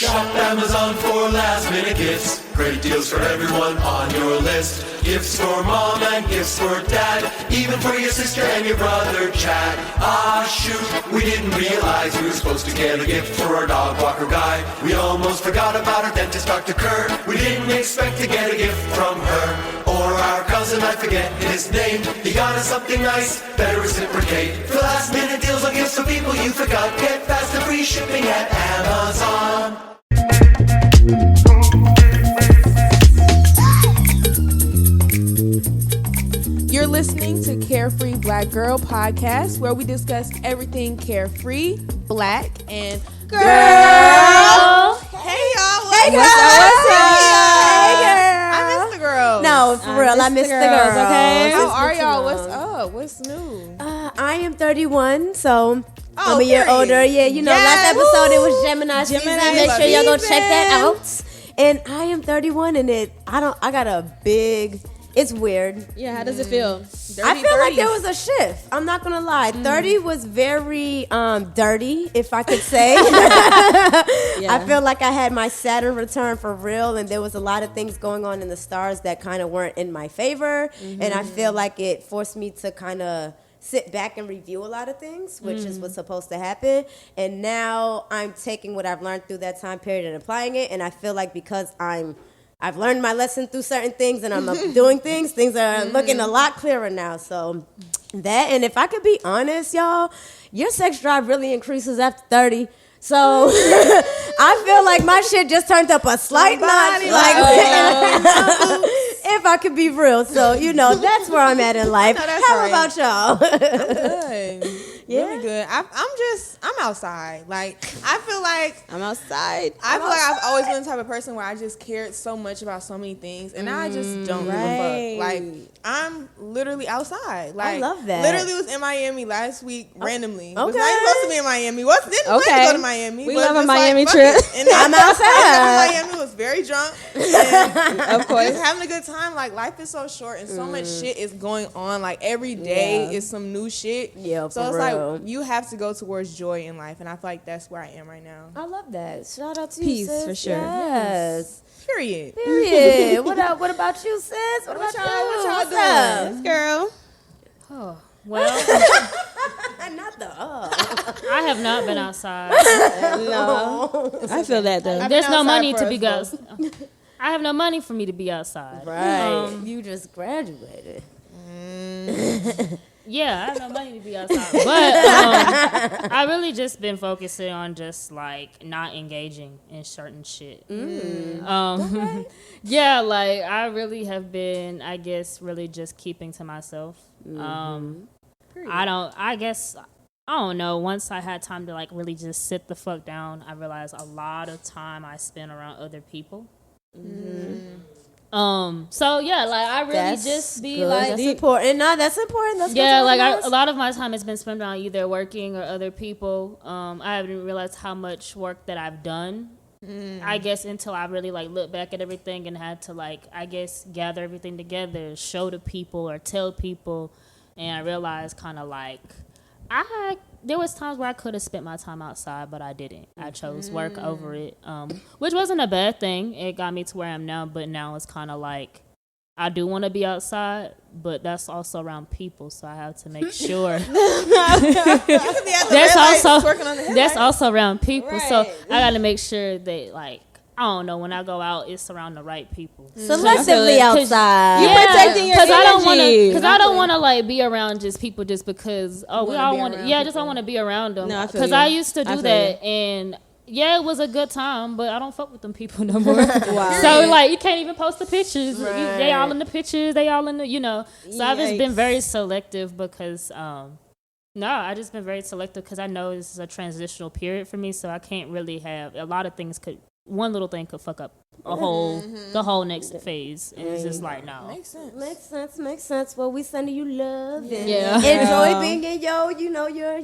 Shop Amazon for last minute gifts. Great deals for everyone on your list. Gifts for mom and gifts for dad. Even for your sister and your brother Chad. Ah shoot, we didn't realize we were supposed to get a gift for our dog walker guy. We almost forgot about our dentist Dr. Kerr. We didn't expect to get a gift from her. Or our cousin, I forget his name. He got us something nice, better reciprocate. For last minute deals on gifts for people you forgot. Get fast and free shipping at Amazon. You're listening to Carefree Black Girl Podcast, where we discuss everything carefree, black, and girl. Hey y'all, hey girl. Hey girl. I miss the girls. No, for real, I miss the girls. Okay, how are y'all? What's up? What's new? I am 31, so I'm a period. year older. Yeah, you know, last episode it was Gemini season. Make sure y'all go check that out. And I am 31, and I got a big. It's weird. Yeah, how does it feel? I feel like there was a shift. I'm not gonna lie. 30 was very dirty, if I could say. I feel like I had my Saturn return for real, and there was a lot of things going on in the stars that kind of weren't in my favor. And I feel like it forced me to kind of sit back and review a lot of things, which is what's supposed to happen. And now I'm taking what I've learned through that time period and applying it. And I feel like because I've learned my lesson through certain things, and I'm doing things are looking a lot clearer now. So that, and if I could be honest, y'all, your sex drive really increases after 30. So I feel like my shit just turned up a slight notch. If I could be real. So, you know, that's where I'm at in life. How about y'all? Good. Yeah. Really good. I'm outside. Like, I feel like I'm outside. I feel like I've always been the type of person where I just cared so much about so many things, and I just don't give a fuck. Like, I'm literally outside. Like, I love that. Literally was in Miami last week randomly. Was not even supposed to be in Miami. Didn't plan to go to Miami. We but love a just Miami like, trip. And I'm outside. Miami was very drunk. And of course. just having a good time. Like, life is so short, and so much shit is going on. Like, every day is some new shit. Yeah, so it's like you have to go towards joy in life, and I feel like that's where I am right now. I love that. Shout out to Peace, you, sis. for sure. Yes. Period. What about you, sis? What about you? What y'all doing? Girl. Oh, well, Not the I have not been outside. No. I feel that though. There's no money to be outside. I have no money for me to be outside. Right. You just graduated. Yeah, I have no money to be outside. But I really just been focusing on just like not engaging in certain shit. Yeah, like I really have been, I guess, really just keeping to myself. I don't know. Once I had time to like really just sit the fuck down, I realized a lot of time I spent around other people. So yeah, like I really just be good. like, that's important. No, that's important. That's yeah, like a lot of my time has been spent around either working or other people. I haven't realized how much work that I've done. I guess until I really like look back at everything and had to like, I guess, gather everything together, show to people or tell people, and I realized kind of like there was times where I could have spent my time outside, but I didn't. I chose work over it, which wasn't a bad thing. It got me to where I am now, but now it's kind of like I do want to be outside, but that's also around people, so I have to make sure. That's also around people, so I got to make sure that like, I don't know, when I go out, it's around the right people. Selectively outside. You're protecting your energy. Because I don't want to like be around just people just because, we all want to, just I want to be around them. Because I used to do that, and it was a good time, but I don't fuck with them people no more. So like, you can't even post the pictures. They all in the pictures. They all in the, So I've just been very selective because, I just been very selective because I know this is a transitional period for me, so I can't really have, a lot of things one little thing could fuck up the whole next phase, and it's just like, no. Makes sense. Well, we sending you love and enjoy being in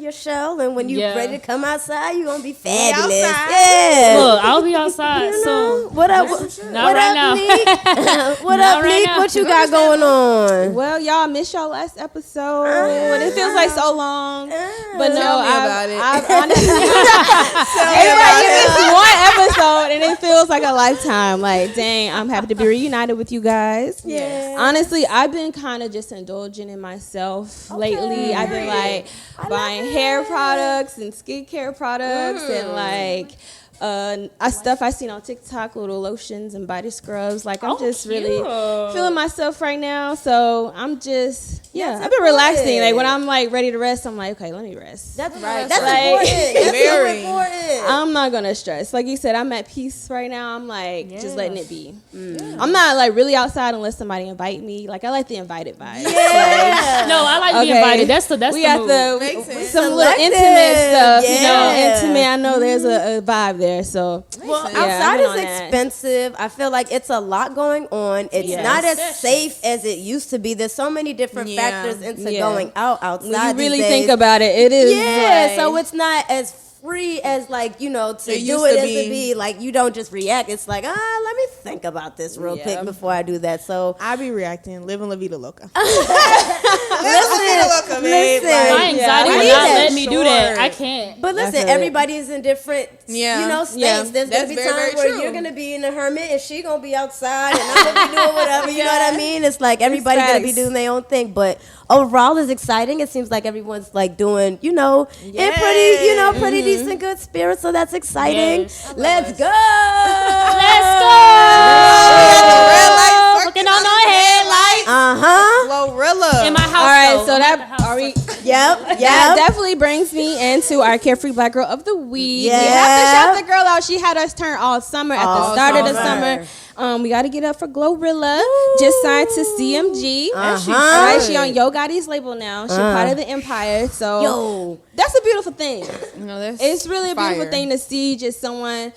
your shell, and when you ready to come outside, you gonna be fabulous. Yeah. Look, I'll be outside soon. What up? Not right now. What up, Nick? What you got going on? Well, y'all missed y'all last episode. It feels like so long, but no, Tell me about it. I've honestly, everybody, you missed one episode. it feels like a lifetime. Like, dang, I'm happy to be reunited with you guys. Yeah. Honestly, I've been kind of just indulging in myself lately. I've been like buying hair products and skincare products and like stuff I seen on TikTok, little lotions and body scrubs. Like, I'm just really feeling myself right now. So I'm just, I've been relaxing. Like, when I'm like ready to rest, I'm like, okay, let me rest. That's right. That's like, important. That's very so important. I'm not gonna stress. Like you said, I'm at peace right now. I'm like just letting it be. I'm not like really outside unless somebody invite me. Like, I like the invited vibe. Yeah. No, I like being invited. That's the we the got move. some little intimate stuff. Yeah. You know, intimate. I know there's a vibe there. So Well, yeah, outside I've been is on that. expensive. I feel like it's a lot going on. It's not as safe as it used to be. There's so many different factors into going out outside. When you really these think days. about it, it is. Yeah, like, so it's not as free as like, you know, to do it as to be like you don't just react. It's like, let me think about this real quick before I do that. So I be reacting, living La Vida Loca. listen, My anxiety will not let me do that. Sure. I can't. but listen, That's it. everybody is in different, you know, states. Yeah. There's That's gonna be very, times very where true. you're gonna be in a hermit and she gonna be outside and I'm gonna be doing whatever. You know what I mean? It's like everybody gonna be facts. doing their own thing. But overall, it's exciting. It seems like everyone's like doing, you know, in pretty, you know, pretty decent, good spirits. So that's exciting. Yes. Let's go. Let's go. Looking on our headlights. GloRilla. In my house. all right, though. so I'm that at the house. are we? Yep. That definitely brings me into our Carefree Black Girl of the Week. Yeah. We have to shout the girl out. She had us turn all summer at the start of the summer. We got to get up for GloRilla. Just signed to CMG. All right, she on Yo Gotti's label now. She's part of the Empire. So Yo. that's a beautiful thing. No, that's It's really a beautiful fire. thing to see just someone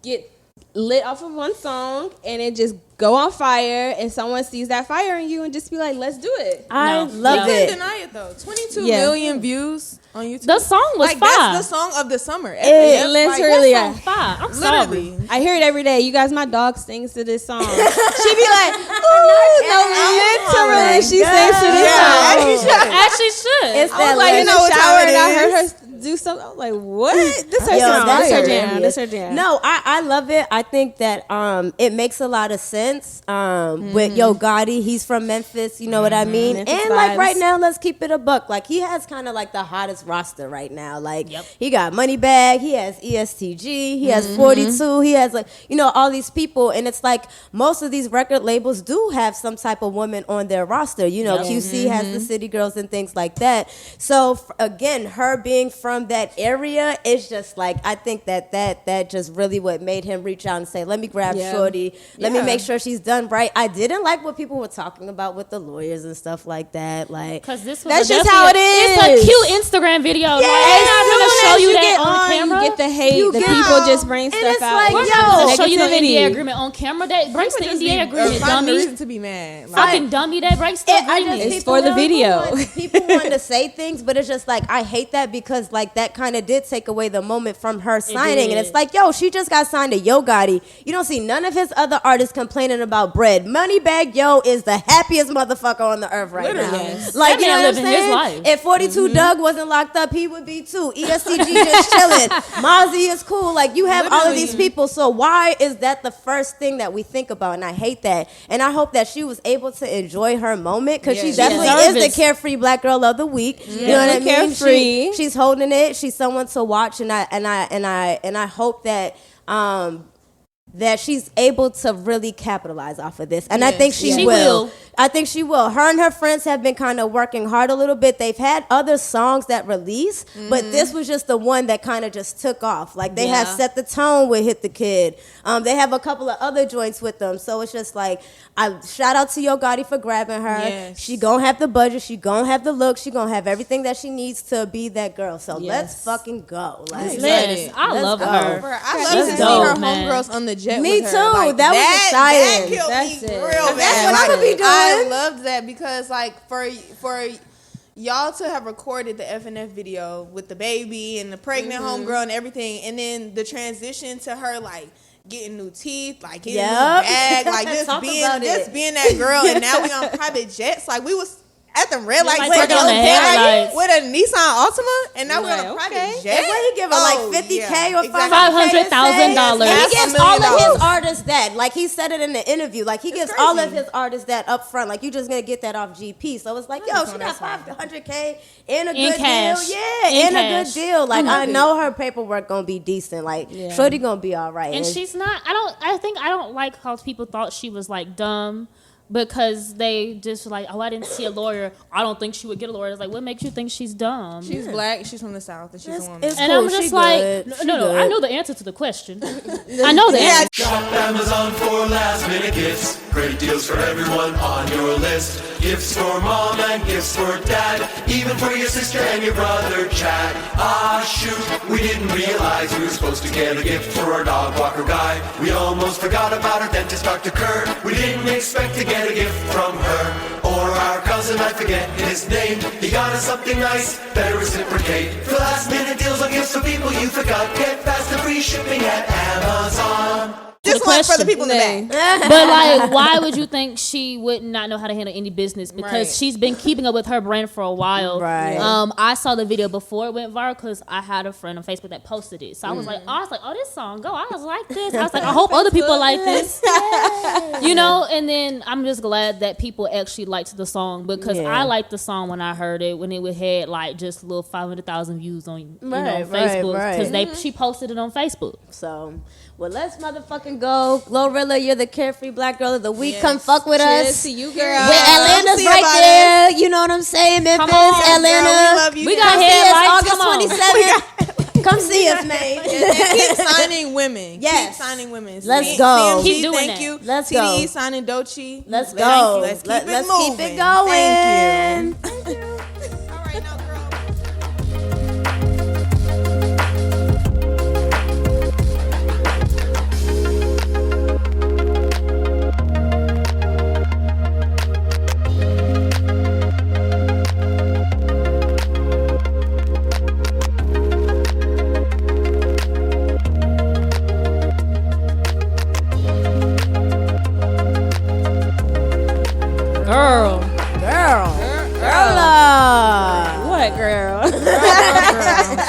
get lit off of one song and it just go on fire, and someone sees that fire in you and just be like, let's do it. I No. love You it. can't deny it though. 22 Yeah. million views on YouTube. The song was like fire. that's the song of the summer. It literally, That song fire. I'm literally. sorry. I hear it every day. You guys, my dog sings to this song. She be like, ooh, no, literally, she sings to this song. As she should. It's I that was like in the legend. shower and I heard her do something. I was like, what? This her Yo, song. that's This her hilarious. jam. This her jam. No, I love it. I think that it makes a lot of sense. With Yo Gotti, he's from Memphis, you know what I mean? Memphis And like vibes. right now, let's keep it a buck. Like he has kind of like the hottest roster right now. Like he got Moneybag, he has ESTG, he has 42, he has like, you know, all these people, and it's like most of these record labels do have some type of woman on their roster. You know, QC has the City Girls and things like that. So again, her being from that area, it's just like I think that just really what made him reach out and say, let me grab Shorty, let me make sure she's done right. I didn't like what people were talking about with the lawyers and stuff like that. Like, Because this was That's a just definitely how it It's a is. cute Instagram video. Like, Yeah. we're not As gonna soon show as you you that get on camera. you get the hate. You The get people on. just bring And stuff it's out. like, We're yo, not gonna show you the negativity. NDA agreement on camera. That breaks the NDA agreement, Find the dummy. reason to be mad. Like, Fucking dummy. That breaks the agreement. It's for the video. People want to say things, but it's just like I hate that because like that kind of did take away the moment from her signing, and it's did. like, yo, she just got signed to Yo Gotti. You don't see none of his other artists complaining about bread. Moneybag Yo is the happiest motherfucker on the earth right now. Yes. Like, That you know man what I'm living his saying? life. If 42 Doug wasn't locked up, he would be too. ESTG just chilling. Mozzie is cool. Like, you have all of these people. So why is that the first thing that we think about? And I hate that. And I hope that she was able to enjoy her moment because she definitely deserves is it. the carefree black girl of the week. You know what I mean? Carefree. She's holding it. She's someone to watch, and I hope that that she's able to really capitalize off of this. And I think she will. I think she will. Her and her friends have been kind of working hard a little bit. They've had other songs that release, but this was just the one that kind of just took off. Like they have Set the Tone with Hit the Kid. They have a couple of other joints with them. So it's just like, I shout out to Yo Gotti for grabbing her. Yes. She gonna have the budget. She gonna have the look. She gonna have everything that she needs to be that girl. So let's fucking go. Like, Yes, I love her. Bro, I love She's to see dope, her man. homegirls on the jet. Me with too. her. Like, That was exciting. That killed That's me it. real bad. That's what I'ma be doing. I loved that because, like, for y'all to have recorded the F.N.F video with the baby and the pregnant homegirl and everything, and then the transition to her like getting new teeth, like getting a new bag, like Talk about it. just being that girl, and now we on private jets. Like we was at the red light, like, on the headlights. with a Nissan Altima, and now we're on a Like, private okay. jet. What he give her like $50K or $500,000. And he Half a gives million all of his dollars. artists that. Like he said it in the interview. Like he gives all of his artists that up front. Like you just gonna get that off GP. So it's like, yo, she got $500K and a In good cash. deal. Yeah, In and a cash. good deal. Like I know her paperwork gonna be decent. Like Shorty gonna be all right. And she's not. I don't like how people thought she was like dumb. Because they just like, oh, I didn't see a lawyer. I don't think she would get a lawyer. It's like, what makes you think she's dumb? She's black. She's from the South, and she's a woman. it's and cool. I'm just She like, good. She no, good. I know the answer to the question. I know the answer. Shop Amazon for last minute gifts. Great deals for everyone on your list. Gifts for mom and gifts for dad. Even for your sister and your brother Chad. Ah, shoot, we didn't realize we were supposed to get a gift for our dog walker guy. We almost forgot about our dentist, Dr. Kerr. We didn't expect to get a gift from her. Or our cousin, I forget his name. He got us something nice, better reciprocate. For last minute deals on gifts for people you forgot. Get fast and free shipping at Amazon. Just one for the people in the back. But like, why would you think she would not know how to handle any business? Because Right. she's been keeping up with her brand for a while. Right. I saw the video before it went viral because I had a friend on Facebook that posted it. So I was like, oh, this song go. I was like this. I was like, I hope other people like this. You know. And then I'm just glad that people actually liked the song because I liked the song when I heard it when it had like just a little 500,000 views on Facebook because she posted it on Facebook. So, well, let's motherfucking go. GloRilla, you're the carefree black girl of the week. Come fuck with Cheers us. to you, girl. With Atlanta's See right about there. You know what I'm saying? Memphis, on, Atlanta. Girl, we love you. We guys. got Come see us headlights. Come on. August 27th. Come see us, man. Keep signing women. Yes. Keep signing women. Let's go. CMG, Keep doing thank that. you. Let's TDE go. signing Doechii. Let's Thank go. you. Let's keep it Let's moving. keep it going. Thank you. All right, now, girl. Girl. What, girl?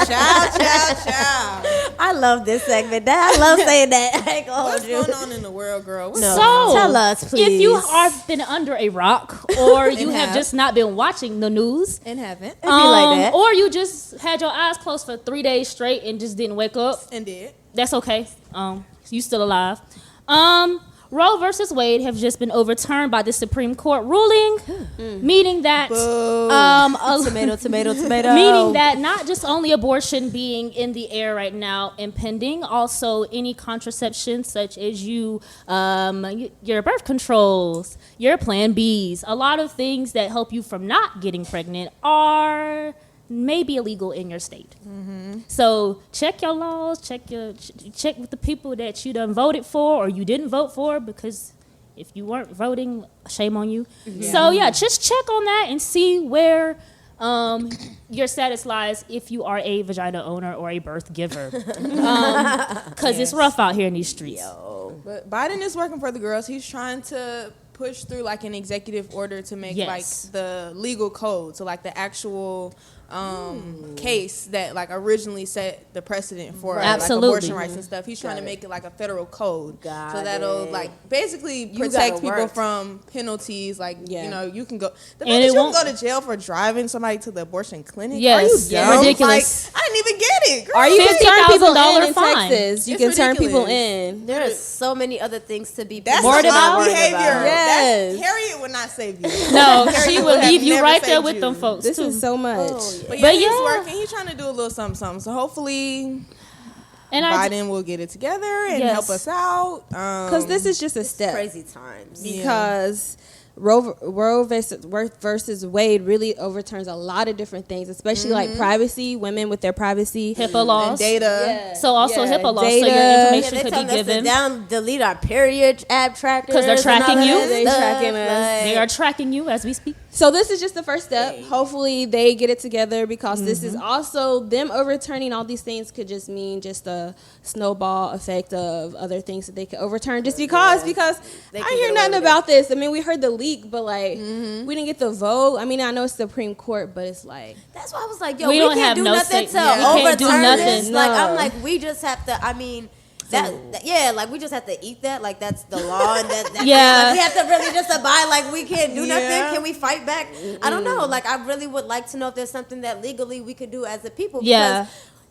Ciao. I love this segment. I love saying that. I ain't gonna What's hold you. going on in the world, girl? What's No. So, Tell us, please. If you have been under a rock, or you have just not been watching the news, and haven't It'd be like that. or you just had your eyes closed for 3 days straight and just didn't wake up, and did. that's okay. You still alive. Roe versus Wade have just been overturned by the Supreme Court ruling, meaning that tomato. meaning that not just only abortion being in the air right now and pending, also any contraception such as your birth controls, your Plan Bs, a lot of things that help you from not getting pregnant are maybe illegal in your state. So check your laws, check with the people that you done voted for or you didn't vote for, because if you weren't voting, shame on you. So yeah, just check on that and see where your status lies if you are a vagina owner or a birth giver, because it's rough out here in these streets. But Biden is working for the girls. He's trying to push through like an executive order to make like the legal code, so like the actual case that like originally set the precedent for like abortion rights and stuff. He's trying to make it like a federal code, so that'll like basically protect people from penalties. Like you know, you can go. The fact that you can go to jail for driving somebody to the abortion clinic. Yes, are you dumb? ridiculous. Like, I didn't even get it. Girl. Or you can turn people in fine. Texas. You It's can turn people ridiculous. in. There are so many other things to be That's Worried not about? behavior. Yes. Harriet would not save you. No, she Harriet would have leave you never right there saved with you. them folks This too. is so much. But But he's yeah. working. He's trying to do a little something. So hopefully And Biden will get it together and help us out. Because this is just a step. crazy times. Because Roe versus Wade really overturns a lot of different things, especially like privacy, women with their privacy, HIPAA laws, and data. Yeah. So also Yeah, HIPAA laws, data. so your Yeah, information they could telling be us to given. delete our period app trackers 'Cause they're and all tracking of you. that They stuff, tracking us. like- They are tracking you as we speak. So this is just the first step. Hopefully they get it together, because this is also them overturning all these things could just mean just a snowball effect of other things that they could overturn just because I hear nothing about this. I mean, we heard the leak, but like we didn't get the vote. I mean, I know it's Supreme Court, but it's like, that's why I was like, yo, We we don't can't have do no nothing say- to yeah, we can't do overturn nothing. this. Like, I'm No. like, we just have to, I mean, like we just have to eat that, like that's the law, and that Yeah. like, we have to really just abide, like we can't do nothing. Yeah. Can we fight back? I don't know. Like, I really would like to know if there's something that legally we could do as a people. Yeah.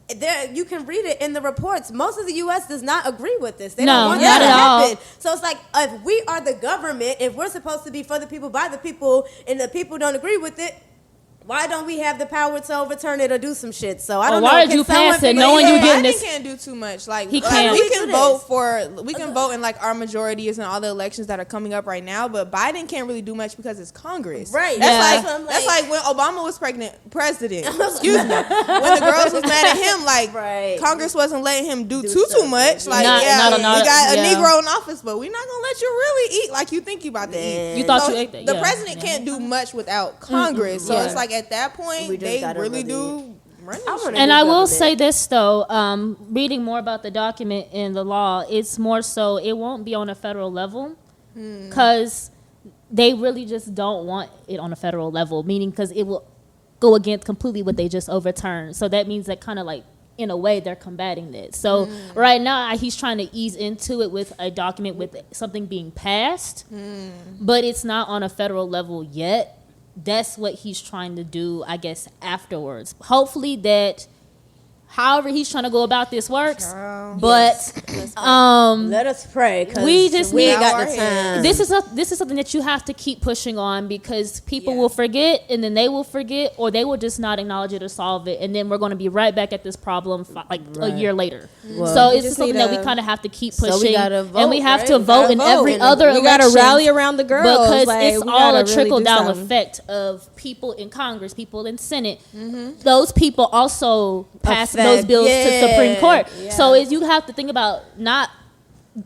Because there, you can read it in the reports. Most of the U.S. does not agree with this. They No, don't want not that to at all. happen. So it's like, if we are the government, if we're supposed to be for the people, by the people, and the people don't agree with it, why don't we have the power to overturn it or do some shit? So I don't know. why did Can you someone pass it figure knowing it you out? getting Biden this? can't do too much. Like He like, can't. we do can this. vote for in like our majorities and all the elections that are coming up right now, but Biden can't really do much because it's Congress. Right. That's Yeah. like that's like when Obama was president. Excuse me. When the girls was mad at him, like Right. Congress wasn't letting him do too something. much. Like Not- yeah, not- we not- got a yeah. Negro in office, but we're not gonna let you really eat like you think you about to eat. You thought So you ate that, the yeah. president can't do much without Congress. So Yeah. it's like at that point We just they gotta really really- do run I this wanna shit. And do I will government. say this though, reading more about the document in the law, it's more so it won't be on a federal level because they really just don't want it on a federal level, meaning because it will go against completely what they just overturned. So that means that kind of like, in a way, they're combating this. So right now, he's trying to ease into it with a document with something being passed, but it's not on a federal level yet. That's what he's trying to do, I guess, afterwards. Hopefully that, however he's trying to go about this works. But Let us pray. 'Cause we just we need- ain't got Our the hands. time. this is something that you have to keep pushing on because people will forget, and then they will forget, or they will just not acknowledge it or solve it, and then we're going to be right back at this problem like a year later. So it's just something need that we to- kind of have to keep So we pushing, gotta vote, and we have right? to We vote gotta in vote. every And other we gotta election rally around the girls. because like, it's we all gotta a really trickle do down something. effect of people in Congress, people in Senate. Those people also pass those Affect- bills to Supreme Court. yeah. So you have to think about not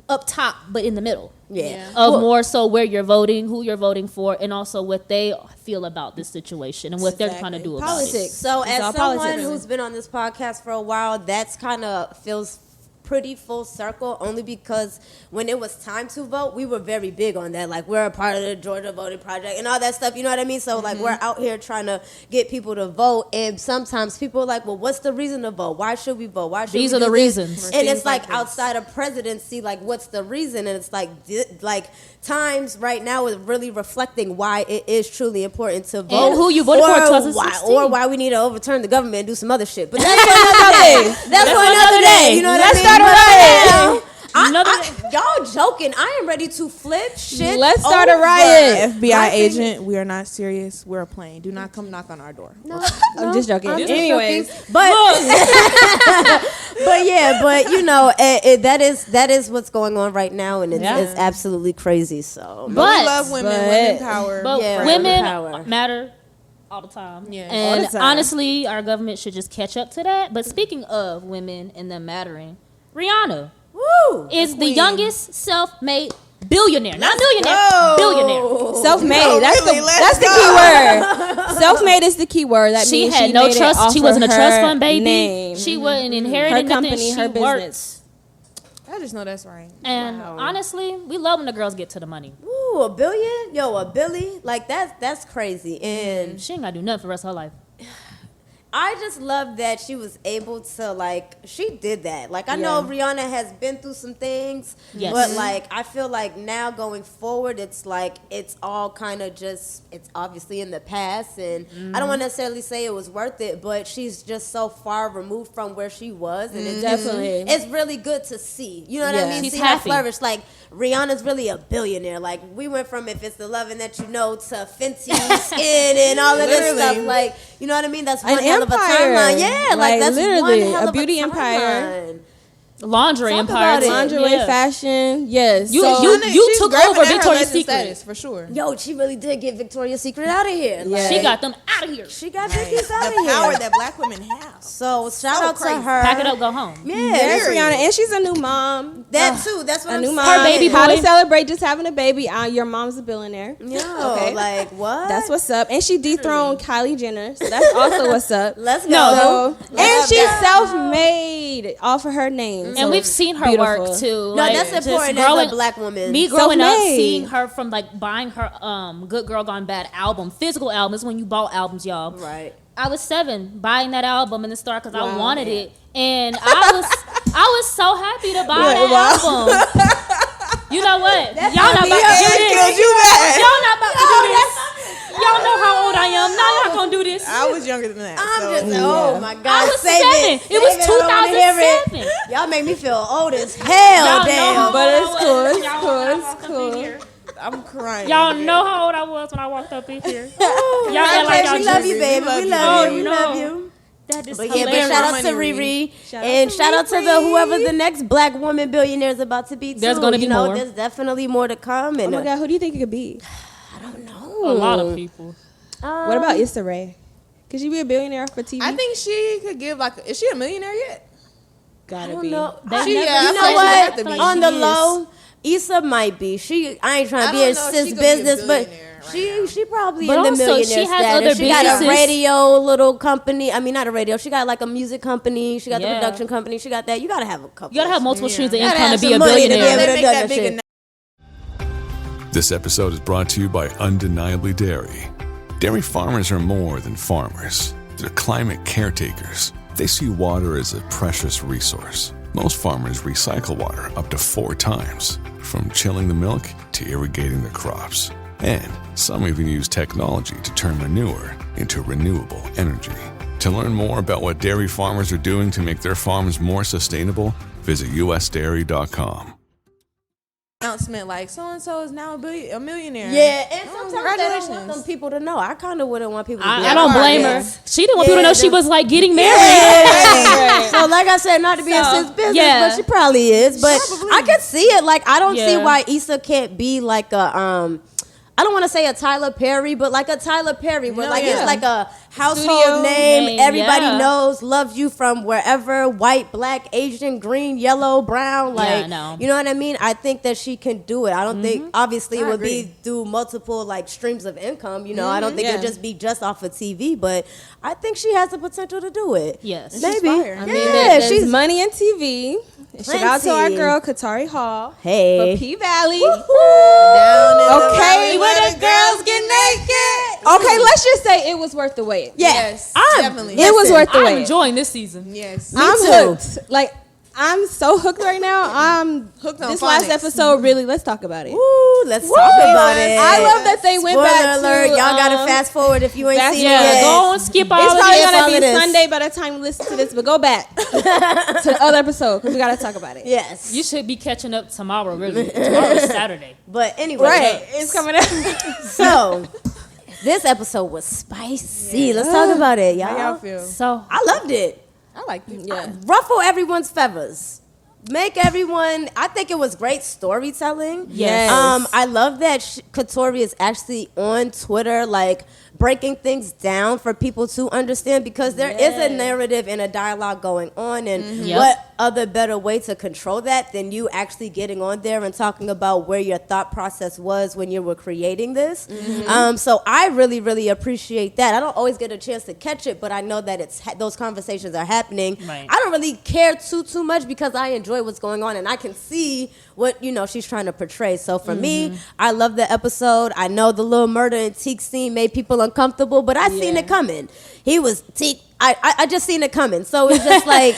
up top, but in the middle. Yeah. Of more so where you're voting, who you're voting for, and also what they feel about this situation and what they're trying to do about Politics. it. So It's all as someone politics. who's been on this podcast for a while, that's kind of feels pretty full circle, only because when it was time to vote, we were very big on that. Like, we're a part of the Georgia Voting Project and all that stuff, you know what I mean? So like, we're out here trying to get people to vote, and sometimes people are like, well, what's the reason to vote? Why should we vote? Why should These we are the do this? reasons. And it's like outside of presidency, like, what's the reason? And it's like times right now is really reflecting why it is truly important to vote, who you voted for in or 2016. or why we need to overturn the government and do some other shit. But that's for another day. That's for another another day. day. You know what Let's I mean? start a But riot. now, Another- y'all joking. I am ready to flip shit. Let's start a over. riot. FBI I think- agent, we are not serious. We're playing. Do not come knock on our door. No, I'm just joking. I'm just Anyways, joking. But but you know, that is what's going on right now, and it's absolutely crazy. So But But- we love women, but- women power. But Yeah, women power. matter all the time. Yeah. And All the time. honestly, our government should just catch up to that. But speaking of women and them mattering, Rihanna woo. is the youngest self-made billionaire. Not millionaire, billionaire. self-made. No, that's really, the let's key word. Self-made is the key word. That She means had she no made it trust. off She of wasn't a trust her fund baby. name. She wasn't inheriting her nothing. company, She her worked. business. I just know that's right. And honestly, we love when the girls get to the money. Ooh, a billion? Yo, a Billy? Like, that's crazy. And She ain't gotta do nothing for the rest of her life. I just love that she was able to, like, she did that. Like, I know Rihanna has been through some things, Yes. but, like, I feel like now going forward, it's like, it's all kind of just, it's obviously in the past, and I don't want to necessarily say it was worth it, but she's just so far removed from where she was, and it's Definitely. it's really good to see. You know what I Yeah. mean? She's See happy. that flourish. Like, Rihanna's really a billionaire. Like, we went from If It's the Lovin' That You Know to Fenty Skin and all of this Literally. stuff. Like, you know what I mean? That's one An hell of a empire. timeline. Yeah, like that's literally, one hell a of beauty a empire. timeline. Lingerie Talk empire. about it. Lingerie, fashion, yes. You She's took grabbing over at her Victoria's legend Secret. status, for sure. Yo, she really did get Victoria's Secret out of here. Yeah. She got them out of here. She got Vicky's out of The here. power that black women have. So shout out crazy. to her. Pack it up, go home. Yeah, Yes, Period. Rihanna, and she's a new mom. that too. That's what A I'm new saying. mom. Her baby How to boy. celebrate just having a baby. Your mom's a billionaire. Yo, Okay. like what? That's what's up. And she dethroned Kylie Jenner. So that's also what's up. Let's go. So, and Love she's that. self-made off of her name. And So we've seen her beautiful. work too. No, like, that's just important growing- as a black woman. Me growing up, Self-made. seeing her from like buying her Good Girl Gone Bad album, physical albums when you bought albums, y'all. Right. I was 7 buying that album in the store because I Wow. wanted it, and I was so happy to buy that album. You know what? Y'all not about to do this. Y'all not about to do this. Y'all know how old I am. Now y'all gonna do this. I was younger than that. I'm so. just, oh my God. I was save 7. It was Save I don't wanna hear it. 2007. Y'all make me feel old as hell, Y'all know damn. how But old it's I cool, was. it's Y'all cool, know how I it's walked up cool. in here. I'm crying. Y'all know how old I was when I walked up in here. Y'all act like y'all we love you, just- baby. love We you. love Oh, you. We no. love you. That is But yeah, but hilarious. shout out to Money, Riri. Shout out And to shout out to the whoever the next black woman billionaire is about to be too. There's gonna be you know, more. There's definitely more to come. Oh And my God, who do you think it could be? A lot of people. What about Issa Rae? Could she be a billionaire for TV? I think she could give is she a millionaire yet? Gotta I be. don't know. They She- never yeah, I You feel know like she what? have to be. On the She is. low, Issa might be. I ain't trying I to be a don't know if sis she could be a business, but billionaire right she probably But in the also, millionaire she has status. other She got a businesses. radio little company. I mean, not a radio. She got like a music company. She got the Yeah. production company. She got that. You gotta have a couple. You gotta have multiple streams of Gotta income have to be a some money to be billionaire. able They to make do that that big shit. enough. This episode is brought to you by Undeniably Dairy. Dairy farmers are more than farmers. They're climate caretakers. They see water as a precious resource. Most farmers recycle water up to 4 times, from chilling the milk to irrigating their crops. And some even use technology to turn manure into renewable energy. To learn more about what dairy farmers are doing to make their farms more sustainable, visit usdairy.com. Announcement like so and so is now a millionaire. Yeah, and sometimes they don't want congratulations. them people to know. I kind of wouldn't want people to be I don't blame her. Yes. She didn't want people to Yeah, know she the- was like getting married. So like I said, not to be a sis business, yeah. but she probably is. But I could see it. Like I don't see Yeah. why Issa can't be like a I don't want to say a Tyler Perry, but like a Tyler Perry, where No, like yeah. it's like a household Studio name. name, Everybody yeah. knows, loves you from wherever, white, black, Asian, green, yellow, brown. Like, I know. you know what I mean? I think that she can do it. I don't think, obviously, it I would be agree. through multiple like streams of income. You know, I don't think Yeah. it'd just be just off of TV, but I think she has the potential to do it. Yes. Maybe. fire. I Yeah, mean, there's she's money in TV. Shout out to our Plenty. girl, Katari Hall. Hey. For P Valley. Down in the Okay, valley where the girls get naked. Okay, let's just say it was worth the wait. Yes, I'm- definitely. It was worth the I'm wait. enjoying this season. Yes. I'm too. hooked. Like, I'm so hooked right now. I'm Hooked on this last phonics. episode, really, let's talk about it. Ooh, let's talk about it. I love that they went Spoiler back alert, to y'all gotta fast forward if you ain't fast- seen it Yeah, yet. go on, skip all It's of probably this. all gonna of be this. Sunday by the time you listen to this, but go back to the other episode because we gotta talk about it. Yes. You should be catching up tomorrow, really. Tomorrow's Saturday. But anyway. Right, it's coming out. So, this episode was spicy. Let's talk about it, How y'all y'all. feel? So I loved it. I like it. Yeah. Ruffle everyone's feathers. Make everyone. I think it was great storytelling. Yes. I love that Katori is actually on Twitter, like breaking things down for people to understand because there is a narrative and a dialogue going on, and Yep. what other better way to control that than you actually getting on there and talking about where your thought process was when you were creating this. So I really, really appreciate that. I don't always get a chance to catch it, but I know that those conversations are happening. Right. I don't really care too much because I enjoy what's going on and I can see what she's trying to portray. So for me, I love the episode. I know the little murder and Teak scene made people uncomfortable, but I seen it coming. He was Teak. I just seen it coming. So it's just like,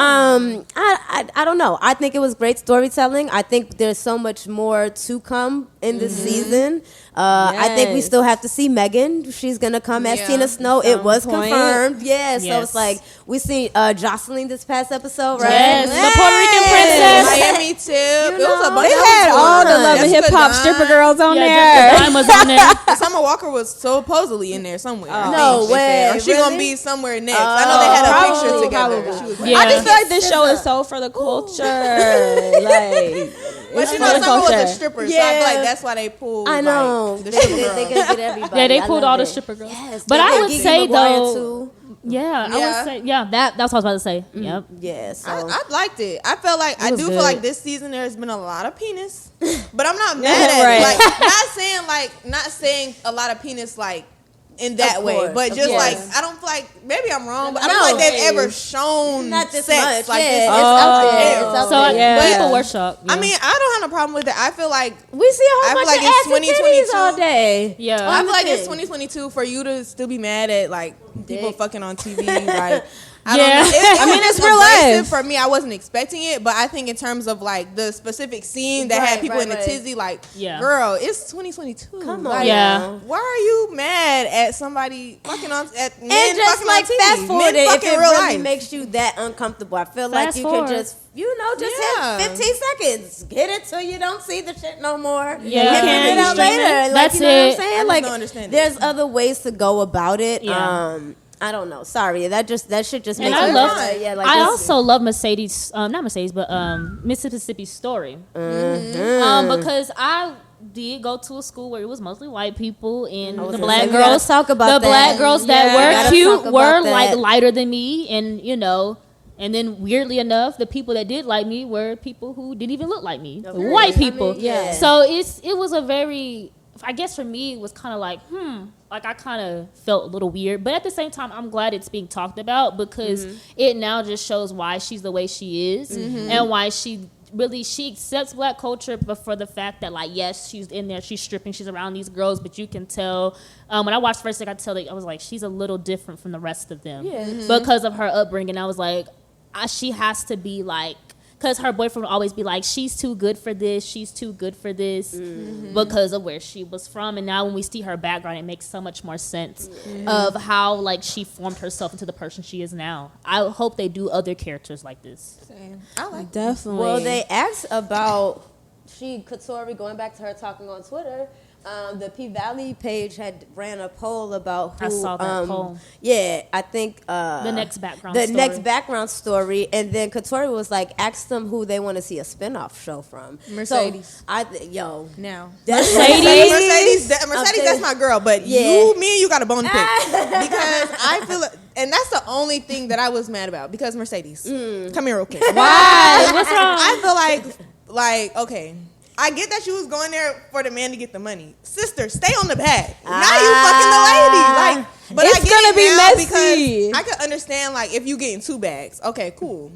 I don't know. I think it was great storytelling. I think there's so much more to come in this season. I think we Yes. still have to see Megan. She's going to come as Yeah. Tina Snow. It was point. confirmed. Yeah, so Yes. it's like we seen Jocelyn this past episode, right? Yes, the Puerto Rican princess. Miami too. It was a bunch They of had all the fun. love and Jessica hip hop Dunn. stripper girls on yeah, there. Jessica Dunn was on there. Summer Walker was supposedly in there somewhere. I No think they way, said. Or she really? gonna be somewhere next. I know they had a picture Probably, together. probably. Yeah. I just feel like this show is so for the culture. Like, But you know, some was a stripper, so I feel like that's why they pulled. I know. Like, the stripper They girls. can get everybody. Yeah, they I pulled love all the it. stripper girls. Yes, But they I did would Gigi say, Maguire, though, too. I would say, that's what I was about to say. Yep. Yeah, so I liked it. I felt like I was do good. feel like this season there's been a lot of penis, but I'm not mad at Right. it. Like not saying a lot of penis like in that Of way, course, but of just course. like I don't feel like maybe I'm wrong, but I don't No. feel like they've ever shown not this sex much. like Yeah, this. it's out there. It's out So there. Yeah. people were shocked. I mean, I don't have no problem with it. I feel like We see a I whole feel bunch like of it's ass and titties 2022. all day. Yeah. I feel like it's thing. 2022 for you to still be mad at like people Dick. fucking on TV. Like, I Yeah. don't know. I mean, it's real abrasive life. for me. I wasn't expecting it, but I think in terms of like the specific scene that Right, had people right, in the right. tizzy, like, Yeah. girl, it's 2022. Come on, Like, Yeah. now. why are you mad at somebody fucking on at men And just fucking like on TV? fast forward Men it if fucking it real really life. makes you that uncomfortable. I feel like Fast you forward. can just, just Yeah. hit 15 seconds. Get it till you don't see the shit no more. Yeah. You You figure can't it out stream later. it. Like, That's you know what I'm it. saying? I just Like, don't understand it. there's other ways to go about it. Yeah. I don't know. Sorry, that shit just And makes I me love. mad. Yeah, like I this- also love Mercedes, not Mercedes, but Mississippi's story. Because I did go to a school where it was mostly white people, and was the gonna black say, we gotta girls, talk about the that. black girls Yeah. that We were gotta cute talk were about like that. lighter than me, and and then weirdly enough, the people that did like me were people who didn't even look like me, Okay. white I mean, people. yeah. So it was a very, I guess for me, it was kind of like, like I kind of felt a little weird, but at the same time, I'm glad it's being talked about because it now just shows why she's the way she is and why she accepts black culture, but for the fact that like, yes, she's in there, she's stripping, she's around these girls, but you can tell, when I watched first, I could tell that I was like, she's a little different from the rest of them because of her upbringing. I was like, she has to be like, because her boyfriend would always be like, she's too good for this, she's too good for this, because of where she was from. And now when we see her background, it makes so much more sense of how like she formed herself into the person she is now. I hope they do other characters like this. I like Definitely. Well, they asked about Katori, going back to her talking on Twitter. The P Valley page had ran a poll about who. I saw that poll. Yeah, I think The next background the story. next background story, and then Katori was like, ask them who they want to see a spinoff show from. Mercedes. So, now. that's Mercedes, I'm that's my girl, but Yeah. me and you got a bone to pick because I feel, and that's the only thing that I was mad about because Mercedes, come here real quick. Why? What's wrong? I feel like okay. I get that you was going there for the man to get the money. Sister, stay on the bag. Now you fucking the lady. Like, but It's I get gonna it be now messy. because I could understand like if you getting 2 bags. Okay, cool.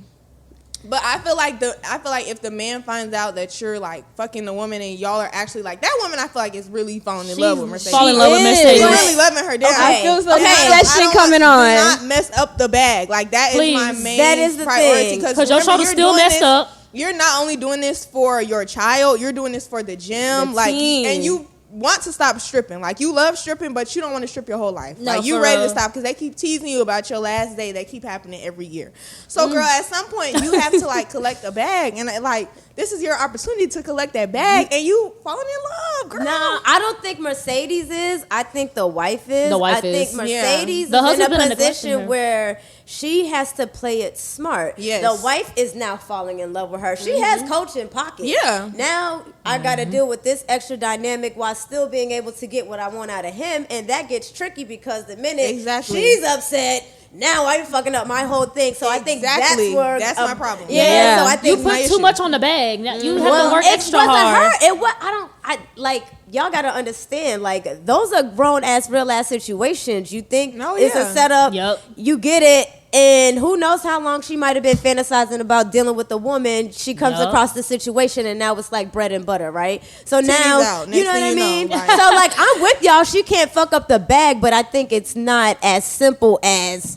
But I feel like if the man finds out that you're like fucking the woman and y'all are actually like that woman, I feel like is really falling in love with Mercedes. Falling in love with is. Mercedes. You're really loving her down. Okay. I feel like Okay. that I shit don't coming want- on. Do not mess up the bag. Like that Please. is my main That is the priority. thing. 'Cause your remember, shoulder's you're still doing messed up. You're not only doing this for your child, you're doing this for the gym. The like, team. and you want to stop stripping. Like, you love stripping, but you don't want to strip your whole life. No, like, you for ready to real. stop because they keep teasing you about your last day. They keep happening every year. So, girl, at some point, you have to like collect a bag, and like this is your opportunity to collect that bag, and you falling in love, girl. Nah, I don't think Mercedes is. I think the wife is. The wife I is. think Mercedes The is in husband's a been neglecting position her. where she has to play it smart. Yes. The wife is now falling in love with her. She has coach in pocket. Yeah. Now I got to deal with this extra dynamic while still being able to get what I want out of him, and that gets tricky because the minute Exactly. she's upset, now I'm fucking up my whole thing. So I think Exactly. that's where That's my problem. Yeah. Yeah. So I You think put too much on the bag. Now you have to work it extra wasn't hard. her. It was. I like y'all gotta understand. Like those are grown ass, real ass situations. You think No, it's yeah. a setup. Yep. You get it. And who knows how long she might have been fantasizing about dealing with a woman. She comes Yup. across the situation, and now it's like bread and butter, right? So Titties now, out. you Next know what thing I you know, mean? like- So, like, I'm with y'all. She can't fuck up the bag, but I think it's not as simple as.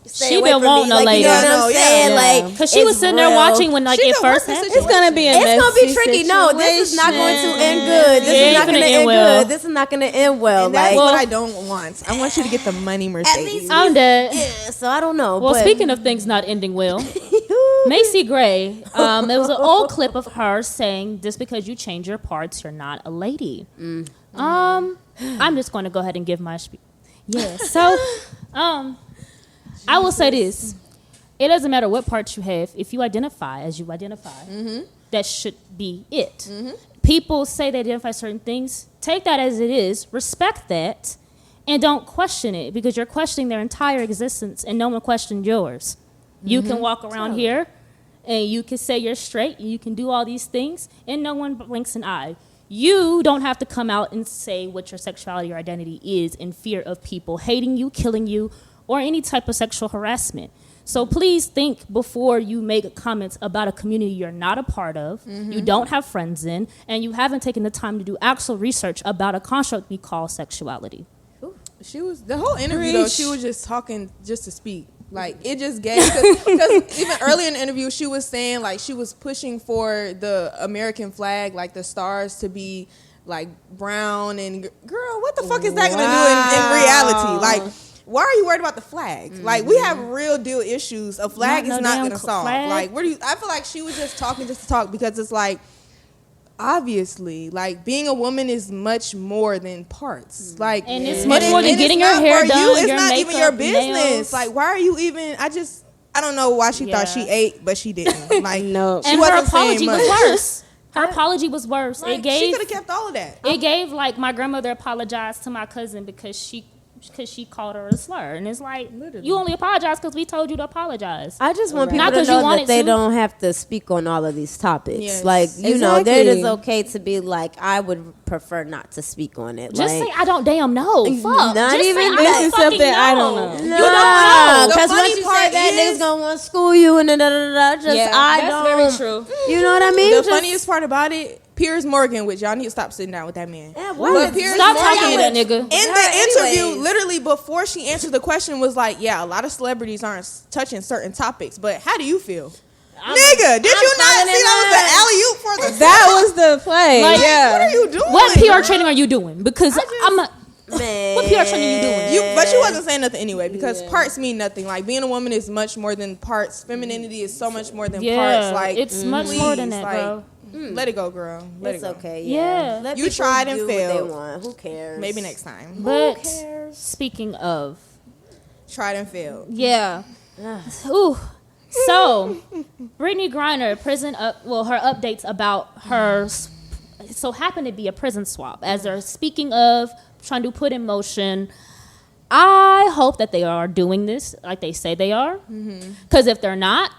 Stay She away been from wanting me. a Like, lady. you know what Yeah, I'm no, yeah. saying? Yeah. Like, Because she was it's sitting there real. watching when like She it can work first the happened. It's gonna be a It's gonna be messy tricky. No, this is not going to situation. end good. This Yeah, is not it's going to gonna end end well. good. This is not going to end well. And that's Like, what I don't want. I want you to get the money, Mercedes. least I'm dead. yeah, so I don't know. Well, but, speaking of things not ending well, Macy Gray, there was an old clip of her saying, "Just because you change your parts, you're not a lady." I'm just going to go ahead and give my speech. Yeah. So, I will say this: it doesn't matter what part you have. If you identify as you identify, that should be it. People say they identify certain things. Take that as it is. Respect that. And don't question it, because you're questioning their entire existence and no one questioned yours. You can walk around here and you can say you're straight, and you can do all these things, and no one blinks an eye. You don't have to come out and say what your sexuality or identity is in fear of people hating you, killing you, or any type of sexual harassment. So please think before you make comments about a community you're not a part of, you don't have friends in, and you haven't taken the time to do actual research about a construct we call sexuality. She was, the whole interview though, she was just talking just to speak. Like, it just gave, because even early in the interview, she was saying, like, she was pushing for the American flag, like, the stars to be, like, brown. And, girl, what the fuck is that going to do in reality? Like, why are you worried about the flag? Like, we have real deal issues. A flag is not going to solve. Flag. Like, where do you, I feel like she was just talking just to talk, because it's like, obviously, like, being a woman is much more than parts. Like, and it's much more than getting your hair done. It's your not makeup, even your business. nails. Like, why are you even? I don't know why she thought she ate, but she didn't. Like, No. she And wasn't her apology saying much. was worse. Her apology was worse. Like, It gave. she could have kept all of that. It gave, like, my grandmother apologized to my cousin because she called her a slur, and it's like, you only apologize because we told you to apologize. I just want people Not to 'cause you know wanted that they to. don't have to speak on all of these topics. Yes. Like, you know, that Exactly. is okay to be like, I would prefer not to speak on it. Just like, say I don't damn know. Fuck. Not Just even say, that. I This don't is fucking something I don't know. know. You don't know. The because funny once you say part that, is- niggas gonna want to school you and da. Just Yeah, I that's don't. very true. You know what I mean? The Just- funniest part about it, Piers Morgan, which y'all need to stop sitting down with that man. Yeah, But Piers Stop Morgan, talking to that nigga. in the interview, literally before she answered the question, was like, "Yeah, a lot of celebrities aren't touching certain topics, but how do you feel?" Nigga, did you not see that was the alley-oop for the That was the play. Like, yeah. What are you doing? What PR girl? training are you doing? Because I'm a, Man. what PR training are you doing? But she wasn't saying nothing anyway, because parts mean nothing. Like, being a woman is much more than parts. Femininity is so much more than parts. Like, it's much more than that, please, bro. Let it go, girl. Let It's it go. okay. Yeah. Let You people tried and do what they failed. want. Who cares? Maybe next time. But cares? speaking of, Tried and failed. yeah. Ooh. So, Britney Griner, her updates about her, so happened to be a prison swap. As they're speaking of, trying to put in motion, I hope that they are doing this like they say they are. Because if they're not,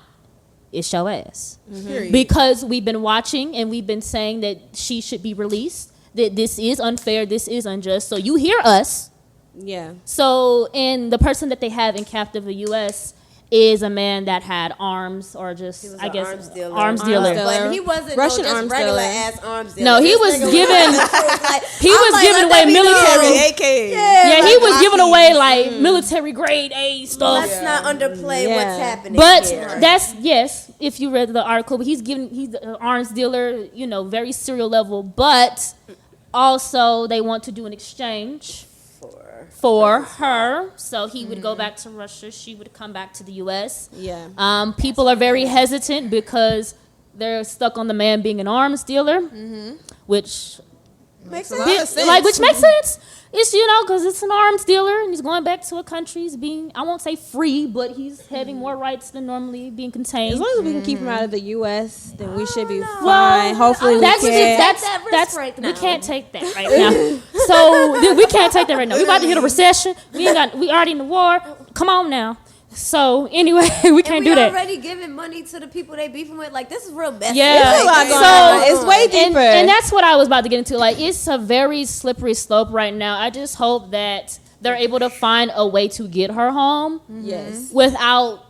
it's your ass. Period. Because we've been watching and we've been saying that she should be released, that this is unfair, this is unjust. So you hear us. Yeah. So, and the person that they have in captive the U.S. is a man that had arms, or just, He was I an guess, arms dealer. arms dealer. But he wasn't Russian just arms regular dealer. ass arms dealer. No, he This was nigga giving- like, He I'm was like, giving let away that be known. military. AK. Yeah, he like, was giving Rocky. away like military grade A stuff. Let's not underplay Yeah. what's happening But here. that's, yes, if you read the article, but he's an arms dealer, you know, very serial level, but also they want to do an exchange for her. So he would go back to Russia, she would come back to the US. Yeah. People are very hesitant because they're stuck on the man being an arms dealer, which Makes a lot of sense. like, which makes sense. It's, you know, because it's an arms dealer and he's going back to a country. He's being, I won't say free, but he's having more rights than normally being contained. As long as we can keep him out of the U.S., then we should be Well, fine. Hopefully, we that's can. that's right we now. can't take that right now. So we can't take that right now. We about to hit a recession. We already in the war. Come on now. So anyway, we can't and do we that. already giving money to the people they beefing with. Like, this is real messy. Yeah. There's a lot going So- on. It's way deeper. And that's what I was about to get into. Like, it's a very slippery slope right now. I just hope that they're able to find a way to get her home Yes. without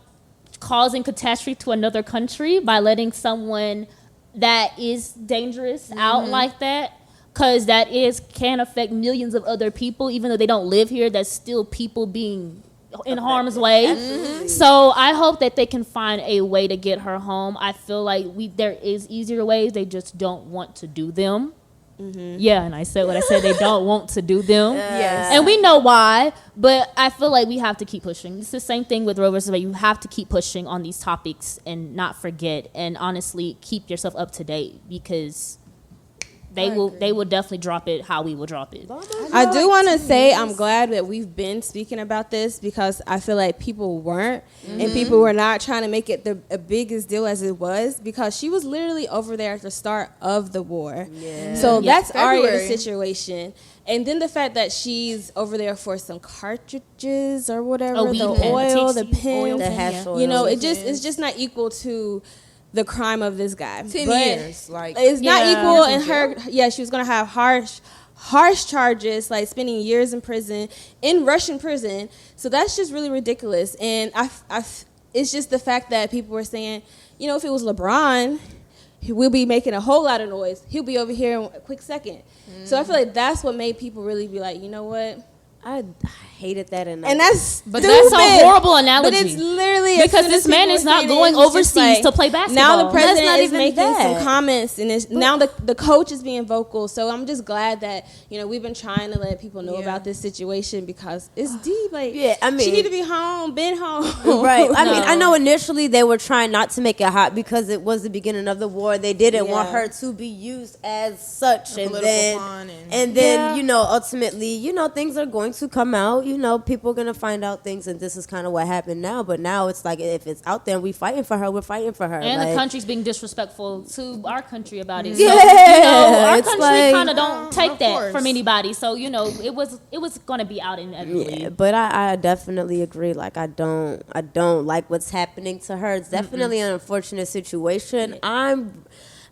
causing catastrophe to another country by letting someone that is dangerous out like that. Because that can affect millions of other people, even though they don't live here. That's still people being in harm's way. Absolutely. So I hope that they can find a way to get her home. I feel like there is easier ways. They just don't want to do them. Yeah, and I said what I said. They don't want to do them. Yes. And we know why, but I feel like we have to keep pushing. It's the same thing with Roe vs. Wade. You have to keep pushing on these topics and not forget, and honestly keep yourself up to date, because they will definitely drop it how we will drop it. I do want to say I'm glad that we've been speaking about this because I feel like people weren't and people were not trying to make it the biggest deal as it was because she was literally over there at the start of the war. Yeah. So that's already the situation. And then the fact that she's over there for some cartridges or whatever, the oil, the pen, the hash oil. you know, it's just not equal to the crime of this guy. 10 years, like it's not equal. And she was gonna have harsh charges, like spending years in prison, in Russian prison. So that's just really ridiculous. And it's just the fact that people were saying, you know, if it was LeBron, we'll be making a whole lot of noise. He'll be over here in a quick second. So I feel like that's what made people really be like, you know what? I hated that analogy. And that's But that's a horrible analogy. But it's literally because this man is not going overseas to play basketball. Now the president not is even making that. some comments, and now the coach is being vocal. So I'm just glad that we've been trying to let people know about this situation because it's deep. Like I mean, she need to be home, been home. Right. I mean, I know initially they were trying not to make it hot because it was the beginning of the war. They didn't want her to be used as such, and then ultimately, things are going to come out. People are going to find out things, and this is kind of what happened now. But now it's like if it's out there, we're fighting for her. And the country's being disrespectful to our country about it. Yeah, so, our country like, kind of don't take that from anybody. So it was going to be out inevitably. Yeah, but I definitely agree. Like I don't like what's happening to her. It's definitely an unfortunate situation.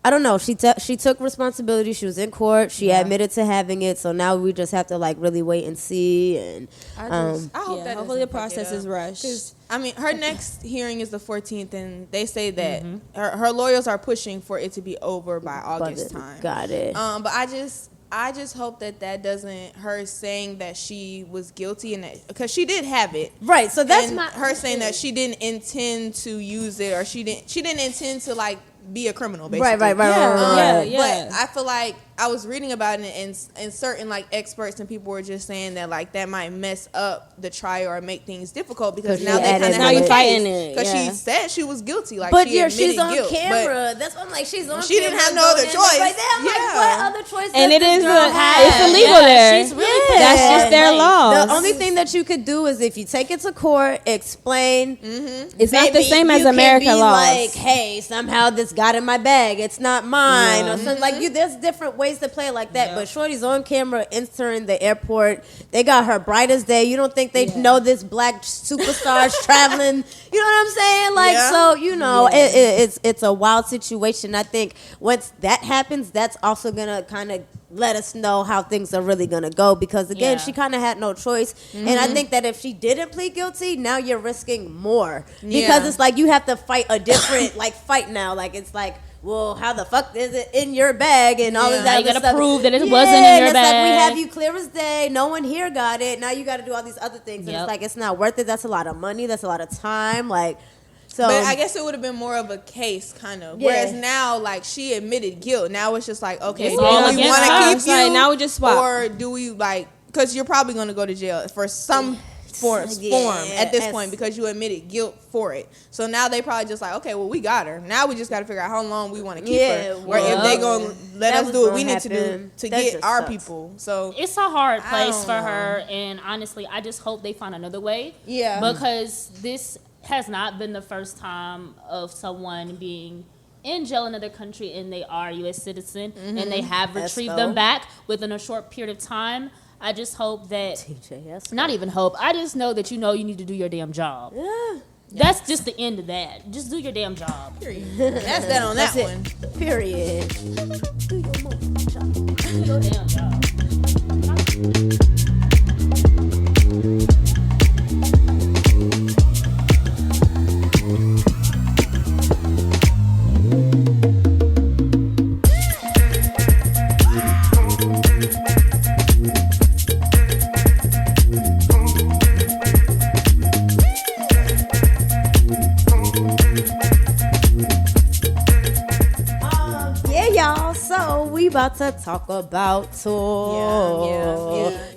I don't know. She took responsibility. She was in court. She admitted to having it. So now we just have to really wait and see. And I hope that hopefully the process is rushed. I mean, her next hearing is the 14th, and they say that her lawyers are pushing for it to be over by August time. Got it. But I just hope that doesn't her saying that she was guilty and that because she did have it. Right. So that's her saying that she didn't intend to use it or she didn't intend to be a criminal, basically. Right. Yeah. But I feel like I was reading about it, and certain experts and people were just saying that that might mess up the trial or make things difficult because now they kind of have a case because she said she was guilty. But she admitted she's on guilt, camera. That's what I'm like. She's on. She camera. didn't have no other choice. What other choice? And it is it's illegal there. She's really That's just their laws. The only thing that you could do is if you take it to court, explain. It's not the same as American laws. Like, hey, somehow this got in my bag. It's not mine, or something there's different ways to play it like that. But Shorty's on camera entering the airport. They got her bright as day. You don't think they know this black superstar's traveling? You know what I'm saying? It's a wild situation. I think once that happens, that's also gonna kind of let us know how things are really gonna go because again, she kind of had no choice. And I think that if she didn't plead guilty, now you're risking more because it's like you have to fight a different fight now. It's like, well, how the fuck is it in your bag and all of that? You gotta stuff. prove that it wasn't in your bag. We have you clear as day. No one here got it. Now you got to do all these other things, and it's not worth it. That's a lot of money. That's a lot of time. So. But I guess it would have been more of a case, kind of. Whereas now, she admitted guilt. Now it's just okay, do we want to keep you? Now we just swap, or do we because you're probably going to go to jail for some form at this point because you admitted guilt for it. So now they probably just okay, well, we got her. Now we just got to figure out how long we want to keep her, or if they gonna let us do what we need to do to get our people. So it's a hard place for her, and honestly, I just hope they find another way. Yeah, because this has not been the first time of someone being in jail in another country and they are a U.S. citizen and they have retrieved them back within a short period of time. I just hope that, not even hope, I just know that you need to do your damn job. Yeah. That's just the end of that. Just do your damn job. Period. That's that on that one. Period. Do your motherfucking job. Do your damn job. about to talk about tour.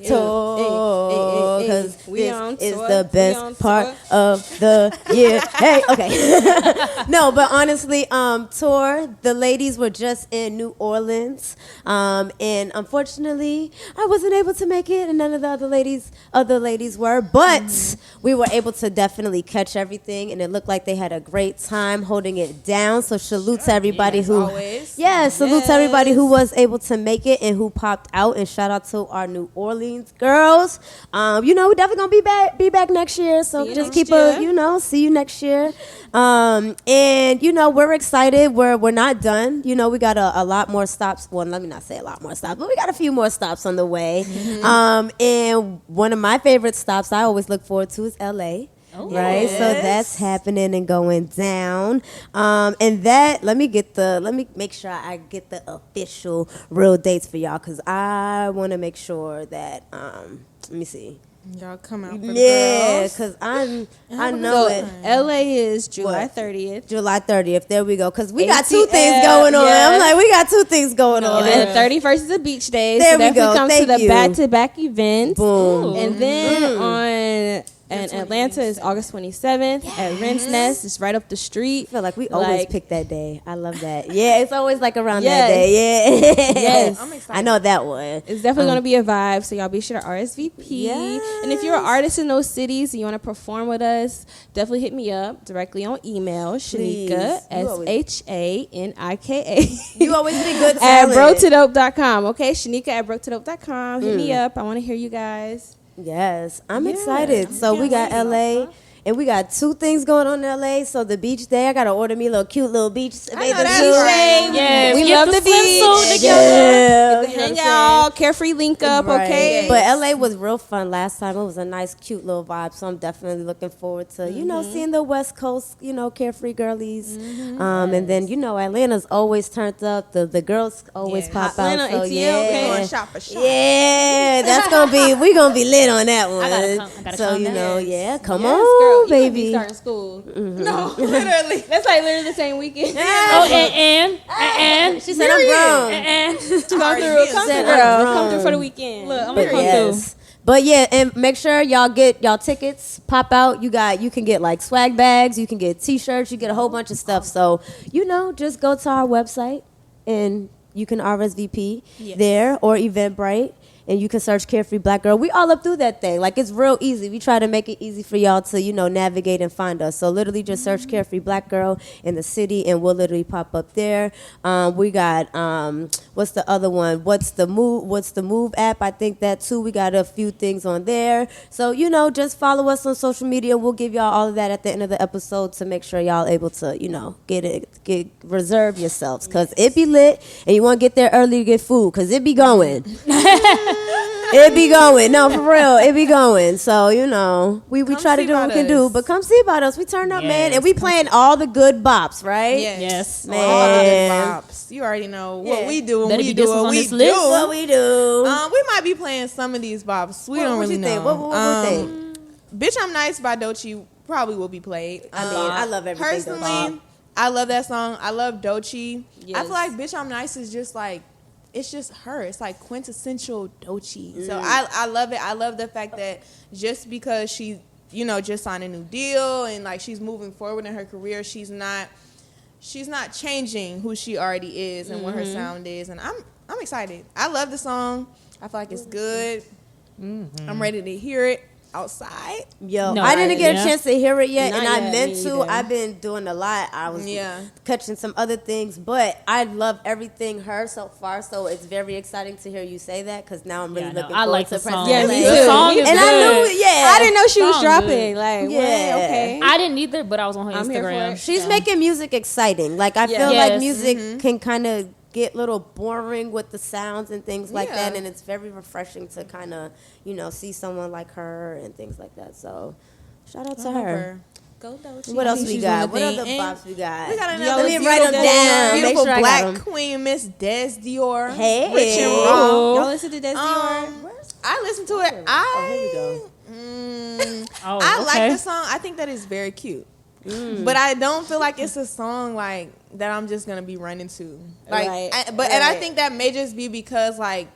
Yeah. Tour. Because We on this is tour. the We best on part tour. of the year. Hey, okay. No, but honestly, tour, the ladies were just in New Orleans. And unfortunately, I wasn't able to make it, and none of the other ladies were. But we were able to definitely catch everything, and it looked like they had a great time holding it down. So salute to everybody who, always. salute to everybody who was able to make it and who popped out. And shout out to our New Orleans girls. We're definitely gonna be back next year. So See you just next keep year. see you next year. And we're excited. We're not done. We got a lot more stops. Well, let me not say a lot more stops, but we got a few more stops on the way. And one of my favorite stops I always look forward to is LA. Oh. Right, so that's happening and going down, and that let me make sure I get the official real dates for y'all, because I want to make sure that let me see. Y'all come out for the girls. Because I know it. LA is July What? 30th. July 30th. There we go. Because we got ATL, two things going on. yeah. I'm like, we got two things going on. And then 31st is a beach day. There so we definitely go. come Thank to the you. back-to-back event. Boom. And then in Atlanta is August 27th at Ren's Nest. It's right up the street. I feel like we always Like- pick that day. I love that. Yeah, it's always like around Yes. that day. Yeah. Yes. I'm excited. I know that one. It's definitely going to be a vibe, so y'all be sure to RSVP. Yes. And if you're an artist in those cities and you want to perform with us, definitely hit me up directly on email, Shanika, You always- SHANIKA. You always be good at talent. brotodope.com. Okay, Shanika at brotodope.com. Hit me up. I want to hear you guys. Yes, I'm excited. So we got LA. And we got two things going on in LA. So the beach day, I gotta order me a little cute little beach bathing that's suit. right. Yes, We get love the the beach. swimsuit together. Yeah, you know Hang what I'm out, carefree link up, Right. okay? But LA was real fun last time. It was a nice, cute little vibe. So I'm definitely looking forward to, seeing the West Coast, carefree girlies. And then, Atlanta's always turned up. The girls always Yeah. pop Atlanta, out. So ATL, yeah. okay. Going shop for shop. Yeah, we're gonna be lit on that one. I gotta So, come down. yeah, come Yes, on, girl, you might be baby. starting school. No, literally. That's like literally the same weekend. Oh, and She said I'm grown. and Come through, come Said through, I'm girl. grown. Come through for the weekend. Look, I'm But gonna come yes. But yeah, and make sure y'all get y'all tickets, pop out. You can get like swag bags, you can get t-shirts, you get a whole bunch of stuff. So, just go to our website and you can RSVP there or Eventbrite. And you can search Carefree Black Girl. We all up through that thing. Like, it's real easy. We try to make it easy for y'all to, navigate and find us. So literally just search Carefree Black Girl in the city and we'll literally pop up there. We got, what's the other one? What's the Move app? I think that too. We got a few things on there. So, just follow us on social media. We'll give y'all all of that at the end of the episode to make sure y'all able to, reserve yourselves. Because it be lit and you want to get there early to get food because it be going. It be going. No, for real. It be going. So, we try to see do what we about can do. us. But come see about us. We turned up, man. Yes, And we playing all the good bops, right? Yes. Man. All of the bops. You already know what Yeah. we do when Better we be do distance what on we this do. list. What we do. We might be playing some of these bops. We don't What really you think? know. What think? Bitch, I'm Nice by Doechii probably will be played. I mean, I love everything. Personally, I love that song. I love Doechii. I Yes. feel like Bitch, I'm Nice is just like, it's just her. It's like quintessential Doechii. So Mm. I love it. I love the fact that just because she, just signed a new deal and like she's moving forward in her career, she's not changing who she already is and what her sound is. And I'm excited. I love the song. I feel like it's good. I'm ready to hear it outside. Yo, No, I didn't get a yeah. chance to hear it yet, Not and I yet, meant me to. either. I've been doing a lot. I was Yeah. catching some other things, but I love everything her so far. So it's very exciting to hear you say that because now I'm really Yeah, I know. looking I forward like to the song. Yeah, me President too. Day. The song is And I good. knew, yeah, I didn't know she was Song dropping. good. Like, Yeah. what? Okay. I didn't either, but I was on her I'm here for Instagram. it. She's making music exciting. Like I Yeah. feel like Yes. music can kind of get a little boring with the sounds and things like Yeah. that, and it's very refreshing to kind of see someone like her and things like that. So shout out to her. Go Doechii. What I else think we she's got? doing What the other thing. And bops we got? We got Y'all another Let me listen write to them Des down. Dior? Make beautiful sure I got black 'em. queen, Miss Des Dior. Hey. Rich and raw. Y'all listen to Des Dior? I listened to it. Oh, here we go. Oh, I okay. like the song. I think that is very cute. But I don't feel like it's a song like that I'm just gonna be running to. Like, Right. and I think that may just be because like,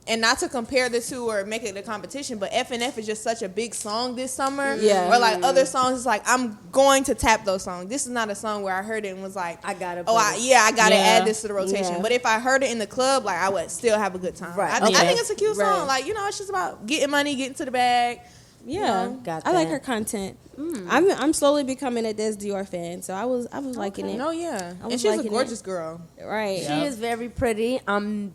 and not to compare the two or make it a competition, but F.N.F is just such a big song this summer. Yeah. Or like other songs, it's like I'm going to tap those songs. This is not a song where I heard it and was like, I gotta. I gotta Yeah. add this to the rotation. Yeah. But if I heard it in the club, like I would still have a good time. Right. I think Okay. it's a cute Right. song. Like, you know, it's just about getting money, getting to the bag. Yeah, Got I like that. her content. I'm slowly becoming a Des Dior fan, so I was liking it. No, yeah. I was And she's a liking gorgeous girl. Right. She is very pretty. I'm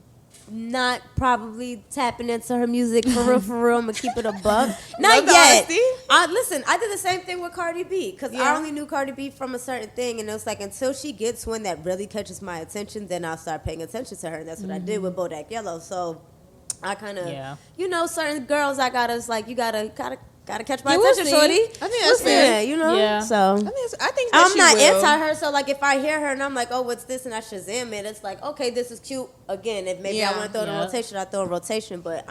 not probably tapping into her music for real. I'm gonna keep it a buck. Not Love the yet. honesty. Listen, I did the same thing with Cardi B because I Yeah. only knew Cardi B from a certain thing, and it was like until she gets one that really catches my attention, then I'll start paying attention to her, and that's what I did with Bodak Yellow. So I kind of, Yeah. you know, certain girls I gotta, it's like you gotta catch my Yeah, we'll attention, see. shorty. I think that's fair. Yeah, you know. Yeah. So. I think that I'm she not will. anti her, so like if I hear her and I'm like, oh, what's this, and I Shazam it, it's like, okay, this is cute. Again, if maybe I Yeah. want to throw it in Yeah. rotation, I throw in rotation, but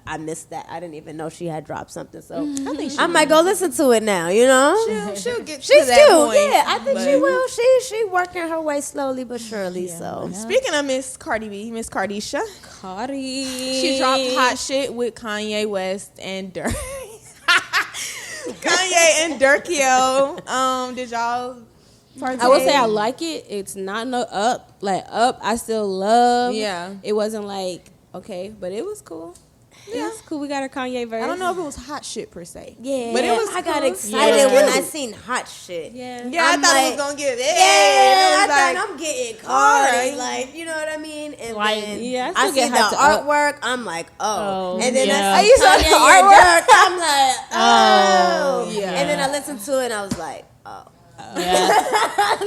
I missed that. I didn't even know she had dropped something, so I think she I might go listen to it now. You know, she'll get she's to that cute. point, Yeah, I think she but- will. She working her way slowly but surely. So Speaking of Miss Cardi B, Miss Cardisha, Cardi. she dropped hot shit with Kanye West and Dirk. Kanye and Durkio. Did y'all partake? I would say I like it. It's not no up. Like up, I still love. Yeah. It wasn't like okay, but it was cool. Yeah. It was cool. We got our Kanye verse. I don't know if it was hot shit per se. yeah, But it was I got cool. excited Yeah. when I seen hot shit. Yeah. Yeah, I I'm thought it like- was gonna get it. Yeah, It I was like, thought I'm getting Cardi, alright. like you know what I mean. And Like, then yeah, I I still get see the hyped up. artwork. I'm like, oh, Oh, and then yeah. I see You saw the Kanye and artwork? Dirk. I'm like, oh, yeah. And then I listened to it, and I was like, oh. Yeah.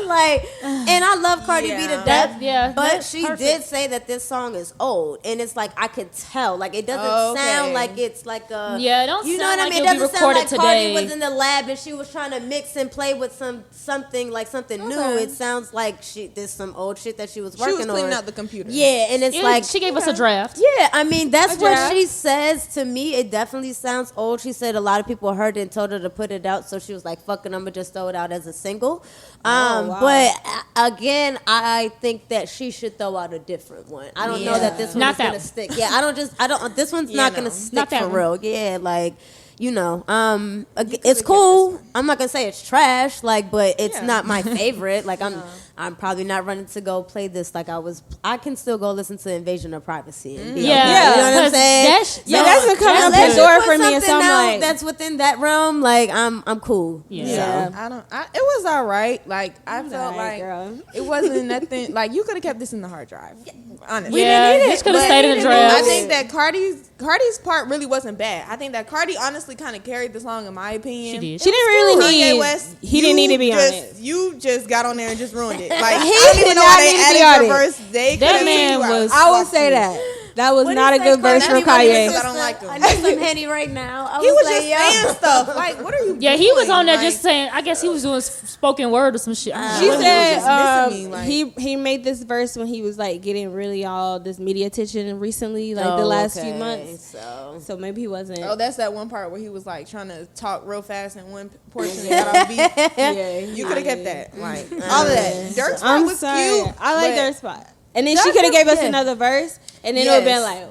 Like, and I love Cardi B to Yeah. death. Yeah, But that's she perfect. did say that this song is old, and it's like I could tell. Like it doesn't Okay. sound like it's like a. Yeah, it don't You know sound what I like mean? It it'll be doesn't sound like recorded Cardi today. was in the lab and she was trying to mix and play with something new. Okay. It sounds like there's some old shit that she was she working was cleaning on. out the computer. Yeah, and it's Yeah, like she gave us a draft. yeah, I mean that's A what draft. she says to me. It definitely sounds old. She said a lot of people heard it and told her to put it out, so she was like, "Fuck it, I'm gonna just throw it out as a single." wow. But again, I think that she should throw out a different one. I don't know that this one Not is that gonna one. stick. Yeah, I don't. This one's Yeah, not no. gonna stick Not that for one. real. Yeah, like. You know, it's cool. I'm not gonna say it's trash, like, but it's Yeah. not my favorite. Like, I'm probably not running to go play this. Like, I can still go listen to Invasion of Privacy. And be Yeah, okay. You know what I'm 'cause saying? that's been coming up Unless the you door put for me, and something so I'm out like, that's within that realm. Like, I'm cool. Yeah. It was all right. Like I felt alright, like girl. it wasn't nothing. Like you could have kept this in the hard drive. Honestly. Yeah, didn't need this it, could have but stayed in we the didn't need draft. I think that Cardi's part really wasn't bad. I think that Cardi honestly kind of carried the song in my opinion. She did. She didn't really Kanye need. West, He didn't need to be on just, it. You just got on there and just ruined it. Like He I don't did even know not why need to they be added on your it. verse. They That could've man took you out. was- I would Fuck say you. that. That was What not do a you say, good verse Cardi? from Everybody Kanye. was I don't like him. I need some Henny right now. I He was like, just yo. saying stuff. Like, what are you Yeah, doing? he was on there Like, just saying. I guess he was doing spoken word or some shit. She was said just missing me, like- he made this verse when he was like getting really all this media attention recently, like the last few months. So maybe he wasn't. Oh, that's that one part where he was like trying to talk real fast in one portion and got off beat. yeah, You could have kept that. Like all of that. Dirk's part I'm was sorry. cute. I like but- their spot. And then Dirk she could have was gave us good. another verse, and then it would have been Yes. like,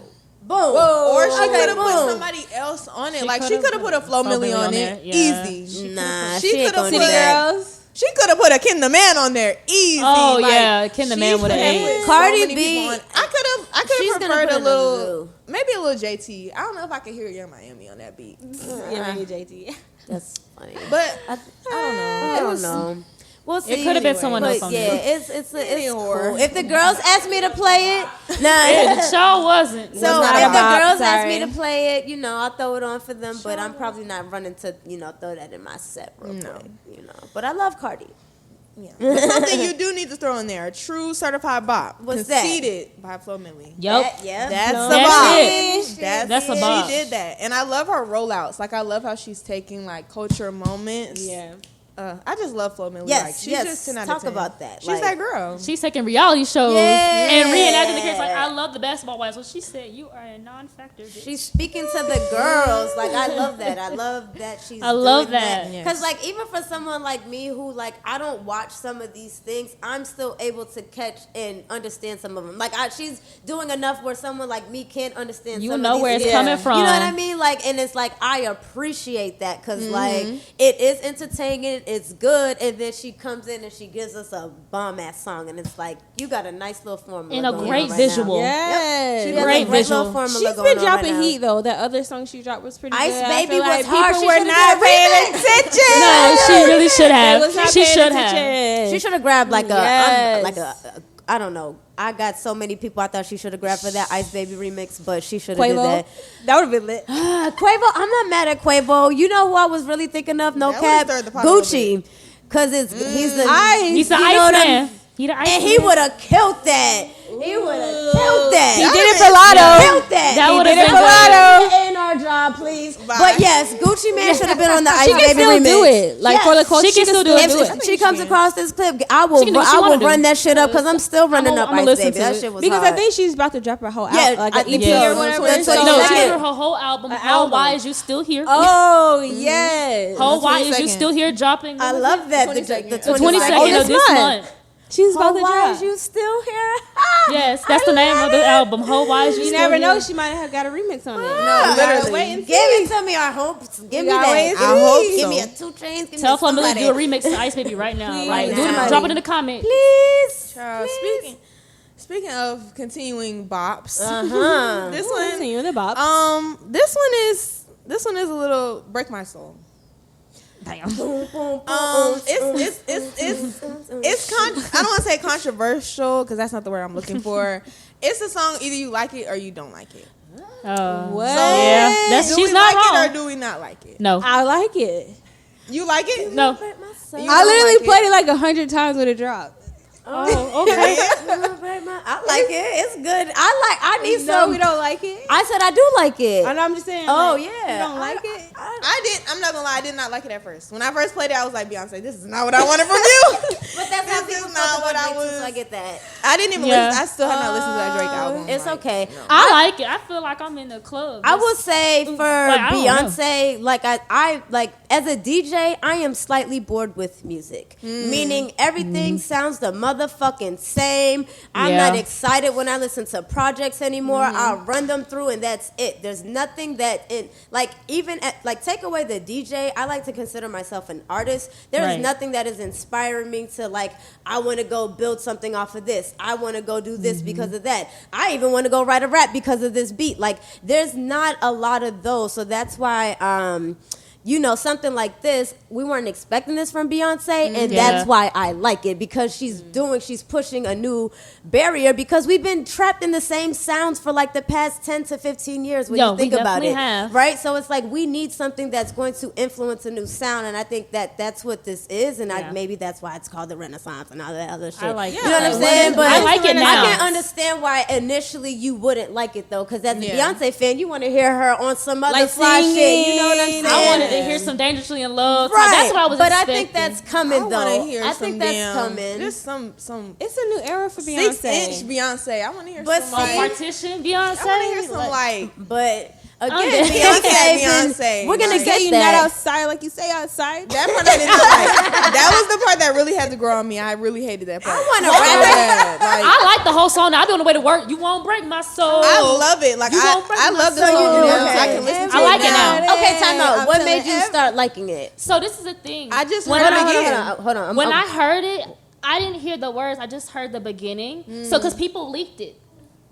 Boom. Or she Okay, could have put boom. somebody else on it. She Like she coulda could have put a Flo Milli on there, it. yeah. Easy. Nah, She she ain't coulda gonna do put- City that. Girls. She could have put a Ken the Man on there. Easy. Oh, Like, yeah, Ken the she Man would've could have ate. put Cardi so many B, people on. I could she's have gonna preferred put a another little, Zoo. maybe a little JT. I don't know if I could hear Young Miami on that beat. Yeah, maybe JT. That's funny. But I don't know. I don't know. We'll see. could have been someone else But on yeah, there. it's Anywhere. cool. If the girls ask me to play it, Yeah, nah. the show wasn't. So not if a the bop, girls ask me sorry. to play it, I'll throw it on for them. But I'm probably not running to, throw that in my set real No. quick. But I love Cardi. yeah. But something you do need to throw in there: a true certified bop. What's that? Conceded by Flo Milli. Yup. Yeah. That's No. a That's bop. it. That's a bop. She did that, and I love her rollouts. Like I love how she's taking like culture moments, Yeah. I just love Flo Milli. Yes, like, she's yes. just 10 out of Talk 10. about that. She's Like, that girl. She's taking reality shows Yeah. and reenacting the characters. Like, I love the basketball wives. So she said, "You are a non-factor." Bitch. she's speaking to the girls. Like, I love that. I love that she's I love doing that. Because, like, even for someone like me who, like, I don't watch some of these things, I'm still able to catch and understand some of them. Like, she's doing enough where someone like me can't understand You some know of these where it's things. coming from. You know what I mean? Like, and it's like, I appreciate that because, like, it is entertaining, it's good, and then she comes in and she gives us a bomb-ass song, and it's like, you got a nice little formula And a going great on right visual. now. Yes. She has Great a great visual. little formula She's going been on dropping right now. heat though. That other song she dropped was pretty Ice good. I Baby feel was like hard. people She were should've not did a paying remix. attention. No, she really should They have. was not She paying should have. attention. She should have grabbed like Yes. I don't know. I got so many people I thought she should have grabbed for that Ice Baby remix, but she should have did Quavo. that. That would have been lit. Quavo, I'm not mad at Quavo. You know who I was really thinking of? No That cap, would've stirred the pot a little Gucci, because he's the He's the you know ice what I'm- man. He the ice and he man. would have killed that. He would have killed that. He did it for Lotto. Killed that. That He would've did it been for good. Lotto. A&R job, please. Bye. But yes, Gucci Man should have been on the Ice She can Baby still remix. do it. Like Yes. for the culture, She can still do it. If she comes across this clip, I will She can do what she I will wanna do. run that shit up because I'm still running up I'ma Ice listen Baby. to That it. shit was because hard. I think she's about to drop her whole Yeah, album, like I an think EP so. or whatever. That's what So, he No, said. she Yeah. did her whole album. An How album. Why Is You Still Here? Oh yes. How Why Is You 22nd. Still Here dropping? I love that. The 22nd Oh, of this this month. month. She's Oh, about to why drop. is you still here? Yes, that's the name of the album. How Why Is You You Still never Here? know. She might have got a remix on it. No, literally. Wait and Give it to me. I hope. Give me gotta wait that. and I hope. see. Give me a 2 Chainz. Give Tell me Flo Milli to somebody. do a remix to Ice Baby right now. Please. Like, Right do it, now. drop it in the comments. Please. Child, speaking of continuing bops, this one, Continue the bop. this one is a little break my soul. Damn. It's I don't want to say controversial because that's not the word I'm looking for. It's a song either you like it or you don't like it. What? Yeah, that's Do she's we not like wrong. it or do we not like it? No, I like it. You like it? no. You I don't literally like it? played it like 100 times when it dropped. Oh, okay. I like it. It's good. I need No, some. we don't like it. I said I do like it. I know. I'm just saying. Oh, like, yeah. You don't like it? I'm not gonna lie, I did not like it at first. When I first played it, I was like, Beyonce, this is not what I wanted from you. But that's how This people is felt not about what I Drake, too, was. so I get that. I didn't even Yeah. listen. I still have not listened to that Drake album. It's Like, okay. I like it. I feel like I'm in the club. I will say for I don't know. Beyonce, like I like as a DJ, I am slightly bored with music. Meaning everything sounds the motherfucking same. I'm Yeah. not excited when I listen to projects anymore. I'll run them through and that's it. There's nothing that take away the DJ. I like to consider myself an artist. There is Right. nothing that is inspiring me to like I want to go build something off of this. I want to go do this because of that. I even want to go write a rap because of this beat. Like there's not a lot of those. So that's why something like this, we weren't expecting this from Beyonce, and Yeah. that's why I like it because she's pushing a new barrier because we've been trapped in the same sounds for like the past 10 to 15 years when Yo, you think we about it, definitely have. right? So it's like we need something that's going to influence a new sound, and I think that's what this is, and Yeah. maybe that's why it's called the Renaissance and all that other shit. I like it. You know what I'm Yeah. saying? But I like it now. I can understand why initially you wouldn't like it though, because as a Yeah. Beyonce fan, you want to hear her on some other Like fly shit. You know what I'm singing. saying? I wanted to hear some Dangerously in Love. Right, That's what I was but expecting. I think that's coming I though. want to hear I some think that's damn, coming. Just some It's a new era for Beyonce. 6-inch Beyonce. I want to hear But some see- like, Partition, Beyonce. I want to hear some like But again, Okay. Beyonce. we're gonna Like, get you that. not outside like you say outside. that part I didn't like. That was the part that really had to grow on me. I really hated that part. I want to So rap it. bad. Like, I like the whole song. Now I do on the way to work. You won't break my soul. I love it. Like You won't break I my love the soul. song. you do, I okay. can listen to I it like it now. now. Okay, time out. I'm What telling made you every- start liking it? So this is the thing. I just when heard I, it again. Hold on. when I heard it, I didn't hear the words. I just heard the beginning. So because people leaked it.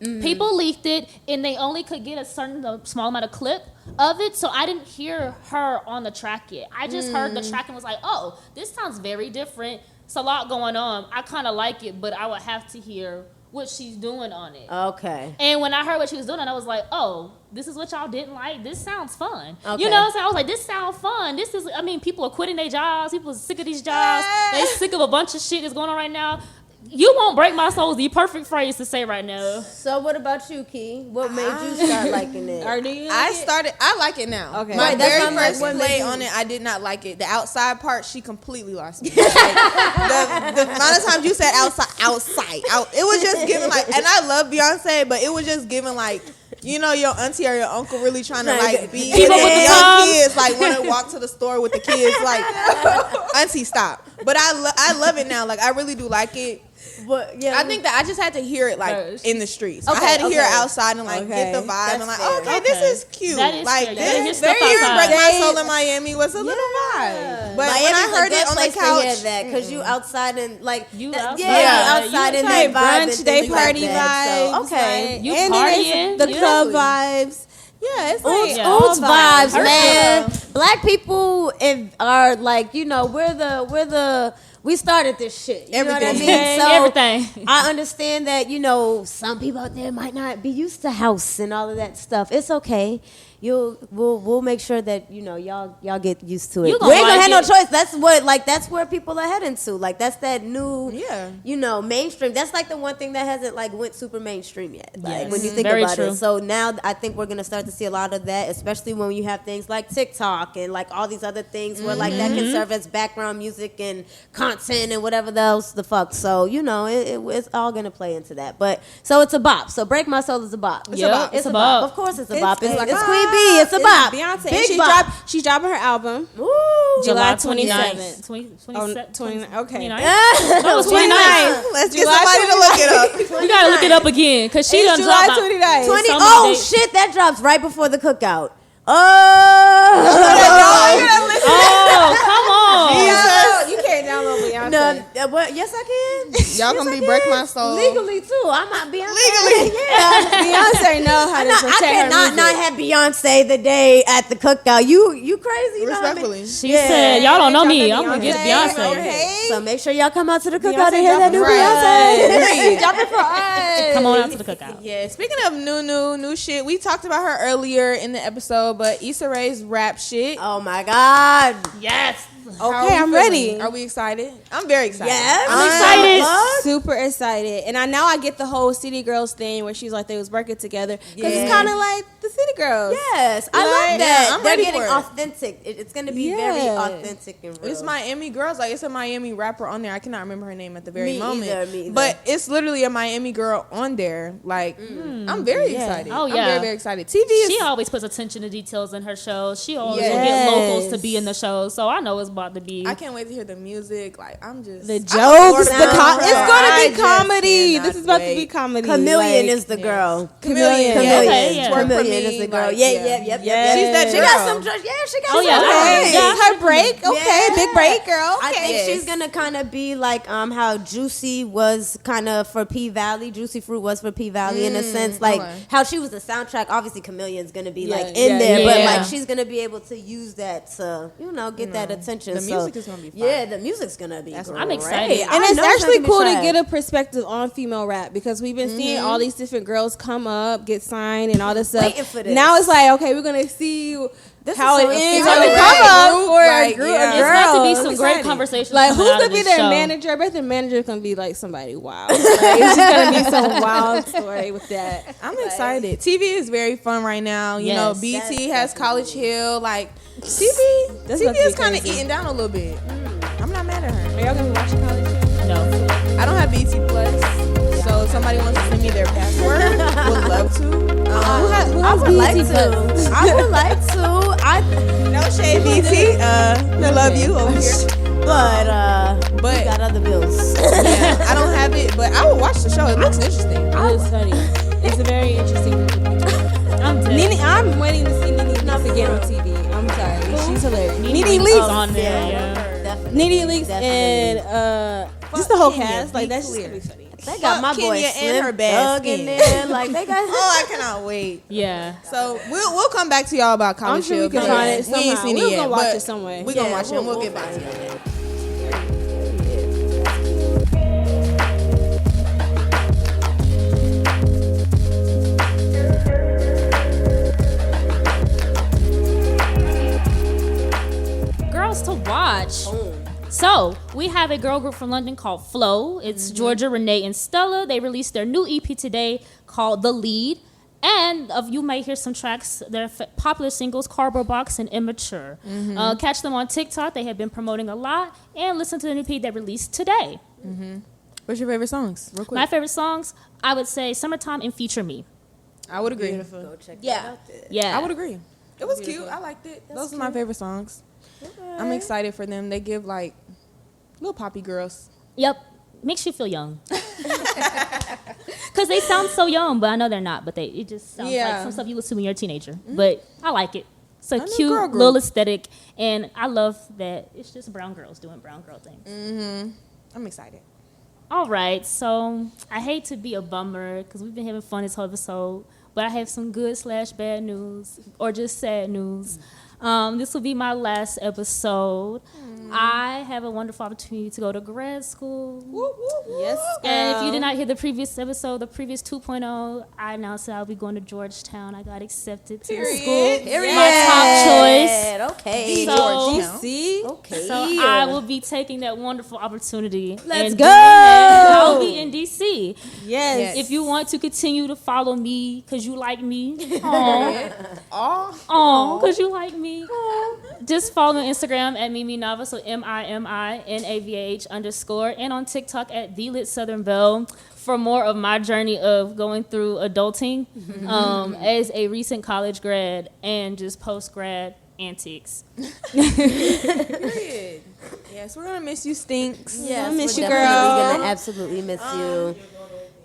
People leaked it, and they only could get a certain small amount of clip of it. So I didn't hear her on the track yet. I just heard the track and was like, oh, this sounds very different. It's a lot going on. I kind of like it, but I would have to hear what she's doing on it. Okay. And when I heard what she was doing, I was like, oh, this is what y'all didn't like. This sounds fun. Okay. You know what I'm saying? I was like, this sounds fun. This is, people are quitting their jobs. People are sick of these jobs. They sick of a bunch of shit that's going on right now. You won't break my soul is the perfect phrase to say right now. So what about you, Key? What made you start liking it? Or do you? I like it now. Okay. My Right, that's very what I'm like, first what play made you- on it, I did not like it. The outside part, she completely lost me. Like, the amount of times you said outside, it was just giving like, and I love Beyonce, but it was just giving like, you know, your auntie or your uncle really trying to like be Keep up with the young times. kids, like want to walk to the store with the kids, like auntie, stop. But I love it now. Like I really do like it. But yeah, I think that I just had to hear it like First. in the streets. Okay, I had to hear it okay. outside and like get the Okay. vibe and That's like, fair. okay, this is cute. That is like fair. You gotta hear this, stuff there you outside. break my They- soul in Miami was a little vibe. But when Miami's I heard a good it on the place to hear couch, that because you outside and like You that- outside. yeah, Yeah. you outside It's in like that vibe brunch and day things like party that. vibes. So, okay. like- You and then partying. there's the You club definitely- vibes. Yeah, it's like Yeah. all Oots vibes, Her man. Black people are like, you know, we started this shit. You know what I Everything. mean? So Everything. I understand that, you know, some people out there might not be used to house and all of that stuff. It's okay. We'll make sure that, you know, y'all get used to it. You We gonna ain't gonna like have no it. choice. That's where people are heading to. Like that's that new, Yeah. you know, mainstream. That's like the one thing that hasn't like went super mainstream yet. Like Yes. when you think Very about true. it. So now I think we're gonna start to see a lot of that, especially when you have things like TikTok and like all these other things where like that can serve as background music and content and whatever else the fuck. So you know it's all gonna play into that. But so it's a bop. So Break My Soul is a bop. It's a bop. It's a bop. Of course it's a bop. It's like Queen a Bee. It's a bop. Beyonce. Big And bop. she's dropping her album. Ooh. July 29th. 27th. 29th. Okay. 29th? No, it's 29th. Let's get July somebody to look it up. You gotta look it up again, cause she It's done July dropped 29th. 20. So many Oh dates. shit! That drops right before the cookout. Oh. Oh, come on. You can't download Beyonce. No, what? Yes, I can. Y'all gonna be Break My Soul. Legally too. I'm not Beyonce. Legally. yeah. Beyonce know how to I protect her cannot music. not have Beyonce the day at the cookout. You crazy? You know how many- Respectfully. She said, y'all don't know me. I'm gonna Beyonce. get Beyonce. Okay. So make sure y'all come out to the cookout Beyonce and hear that new dropping Beyonce. She's dropping for us. Come on out to the cookout. Yeah, speaking of new shit, we talked about her earlier in the episode, but Issa Rae's rap shit. Oh my God. Yes. How are Okay, we I'm feeling? ready. Are we excited? I'm very excited. Yes. I'm excited. What? Super excited, and I now I get the whole City Girls thing where she's like they was working together because Yeah. it's kind of like the City Girls. Yes, I Like, love that. yeah, I'm They're ready getting for it. authentic. It's going to be very Yeah. authentic and real. It's Miami girls. Like it's a Miami rapper on there. I cannot remember her name at the very Me moment. either. But it's literally a Miami girl on there. Like I'm very excited. Oh, I'm yeah. very excited. TV is She always puts attention to details in her shows. She always will Yes. get locals to be in the shows, so I know it's about to be. I can't wait to hear the music. Like I'm just The I'm jokes, bored the of it. it's I gonna be just comedy. cannot This is about to be wait. comedy. Chameleon Like, is the girl. Chameleon. Chameleon. Okay, yeah. Twerk for Chameleon me, is the girl. like, Yeah, yeah. yep. She's that She got girl. some. Yeah, she got Oh, some. yeah, Okay. yeah. her break. Okay, Yeah. big break, girl. I Okay. think she's gonna kind of be like how Juicy was kind of for P Valley. Juicy Fruit was for P Valley in a sense, like okay. how she was the soundtrack. Obviously, Chameleon's gonna be Yeah, like in yeah, there, but yeah. like she's gonna be able to use that to get that attention. The So, music is gonna be fire. Yeah, the music's gonna be. That's great. I'm excited. And it's I know actually gonna be cool to trash. get a perspective on female rap because we've been seeing all these different girls come up, get signed, and all this stuff. Waiting for this. Now it's like, okay, we're gonna see how so it is exciting. on the Right. come up Group, for a like, group yeah. of It's girls. about to be some great Excited. conversations. Like, coming who's out of gonna be this their show. manager? I bet their manager's gonna be like somebody wild. Like, it's just gonna be some wild story with that. I'm excited. TV is very fun right now. You know, Yes. BT has College Hill. Like That's TV about is to be kind of crazy. eating down a little bit. I'm not mad at her. Are y'all gonna be watching College Hill? No. I don't have BT Plus, so if somebody wants to send me their password, would love to. I would like to. I would like to. No shade, BT. We love you over here. But But- we got other bills. Yeah, I don't have it, but I will watch the show. It looks interesting. It is funny. It's a very interesting group of people. I'm dead. Nene, I'm waiting to see Nene Leakes again on TV. I'm sorry. She's hilarious. Nene Leakes Leakes. is on there. Yeah. Definitely. Nene Leakes Definitely. and just the whole Kenya, cast. Like be that's just clear. gonna be funny. They got my Fuck boy Kenya Slim and her bad Thug in skin. there. Like they got. Oh, I cannot wait. Yeah. So we'll come back to y'all about I'm College sure Hill. we can because find it we ain't somehow. seen We'll it yet. go watch but it some way. We gonna Yeah, watch it and we'll we'll get back to find it. Girls to watch. So we have a girl group from London called Flow. It's Georgia, Renee, and Stella. They released their new EP today called The Lead. And you might hear some tracks, their popular singles, Cardboard Box and Immature. Catch them on TikTok. They have been promoting a lot. And listen to the new EP they released today. What's your favorite songs? Real quick. My favorite songs, I would say Summertime and Feature Me. I would agree. Go check Yeah. that out. Yeah. I would agree. It was cute. I liked it. Those are my favorite songs. I'm excited for them. They give like little poppy girls. Yep. Makes you feel young. Because they sound so young, but I know they're not. But it just sounds like some stuff you listen to when you're a teenager. But I like it. It's a cute little aesthetic. And I love that it's just brown girls doing brown girl things. I'm excited. All right. So I hate to be a bummer because we've been having fun this whole episode. But I have some good/bad news or just sad news. This will be my last episode. I have a wonderful opportunity to go to grad school. Yes. And if you did not hear the previous episode, the previous 2.0, I announced that I'll be going to Georgetown. I got accepted to the school. My top choice. Okay. So, See? Okay. so I will be taking that wonderful opportunity. Let's and go. doing that. I'll be in DC. Yes. If you want to continue to follow me because you like me, because you like me, just follow me on Instagram at Mimi Nava, so MIMINAVAH_, and on TikTok at The Lit Southern Belle for more of my journey of going through adulting as a recent college grad and just post-grad antics. Period. Yes, we're gonna miss you, Stinks. Yes, I miss we're you, definitely girl. gonna absolutely miss you.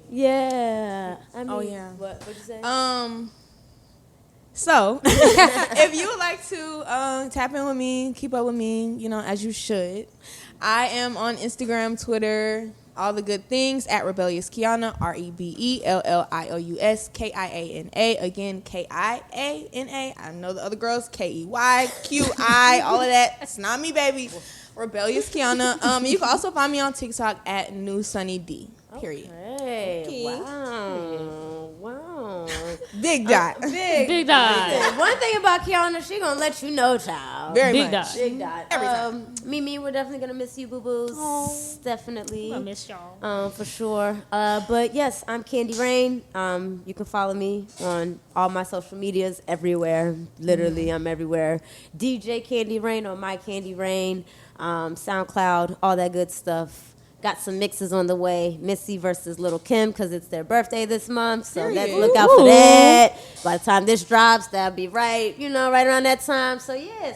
Yeah. I mean, Oh, yeah. What'd you say? So, if you would like to tap in with me, keep up with me, as you should, I am on Instagram, Twitter, all the good things, at Rebellious Kiana, REBELLIOUS KIANA. Again, KIANA. I know the other girls, KEYQI, all of that. It's not me, baby. Rebellious Kiana. You can also find me on TikTok at New Sunny D. Period. Hey, Okay. wow. Big dot. Big dot. One thing about Kiana, she gonna let you know, child. Very Big much. dot. Big dot. Every time. Mimi, we're definitely gonna miss you, boo boos. Definitely. I miss y'all. For sure. But yes, I'm Candy Raine. You can follow me on all my social medias everywhere. Literally, I'm everywhere. DJ Candy Raine or My Candy Raine, SoundCloud, all that good stuff. Got some mixes on the way. Missy versus Little Kim because it's their birthday this month. So let's look out for that. By the time this drops, that'll be right around that time. So yeah,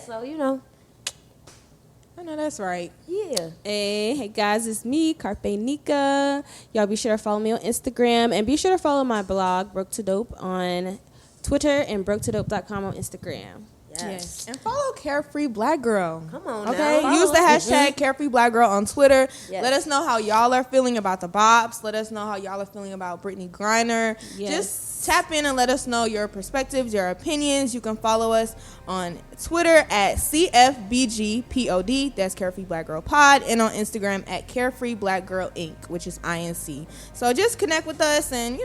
I know that's right. yeah. Hey guys, it's me, Carpe Nika. Y'all be sure to follow me on Instagram and be sure to follow my blog, Broke to Dope, on Twitter and broketodope.com on Instagram. Yes. And follow Carefree Black Girl. Come on Okay, now. use the hashtag Carefree Black Girl on Twitter. Yes. Let us know how y'all are feeling about the BOPS. Let us know how y'all are feeling about Britney Griner. Yes. Just tap in and let us know your perspectives, your opinions. You can follow us on Twitter at CFBG_POD. That's Carefree Black Girl Pod. And on Instagram at Carefree Black Girl Inc., which is INC. So just connect with us and,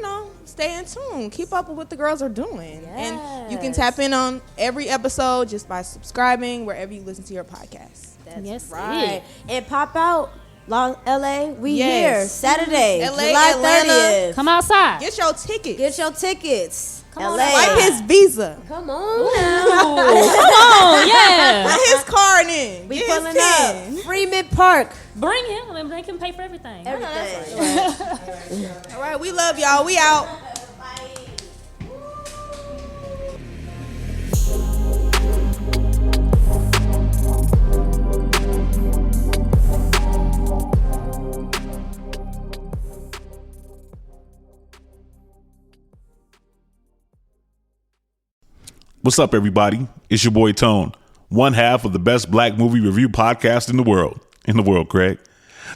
stay in tune. Keep up with what the girls are doing. And you can tap in on every episode just by subscribing wherever you listen to your podcast. That's Yes, right. And pop out, LA. We Yes. here Saturday, LA, July Atlanta. 30th. Come outside. Get your tickets. Get your tickets. Come on, LA. Swipe his Visa. Come on now. Oh, yeah. Put his card in. We Get pulling his up. pin. Freeman Park. Bring him and make him pay for everything. Everything. All right, we love y'all. We out. What's up, everybody? It's your boy Tone, one half of the best black movie review podcast in the world. Craig.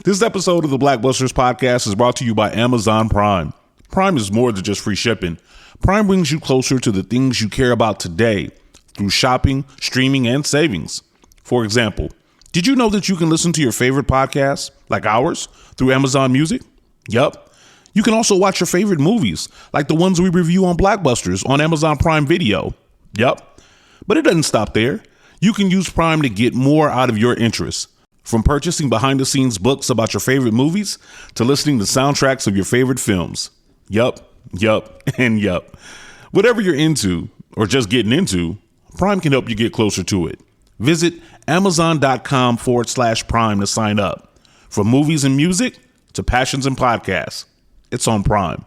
This episode of the Blackbusters podcast is brought to you by Amazon Prime. Prime is more than just free shipping. Prime brings you closer to the things you care about today through shopping, streaming, and savings. For example, did you know that you can listen to your favorite podcasts, like ours, through Amazon Music? Yup. You can also watch your favorite movies, like the ones we review on Blackbusters on Amazon Prime Video. Yup. But it doesn't stop there. You can use Prime to get more out of your interests. From purchasing behind-the-scenes books about your favorite movies to listening to soundtracks of your favorite films. Yup, and yup. Whatever you're into or just getting into, Prime can help you get closer to it. Visit Amazon.com/Prime to sign up. From movies and music to passions and podcasts, it's on Prime.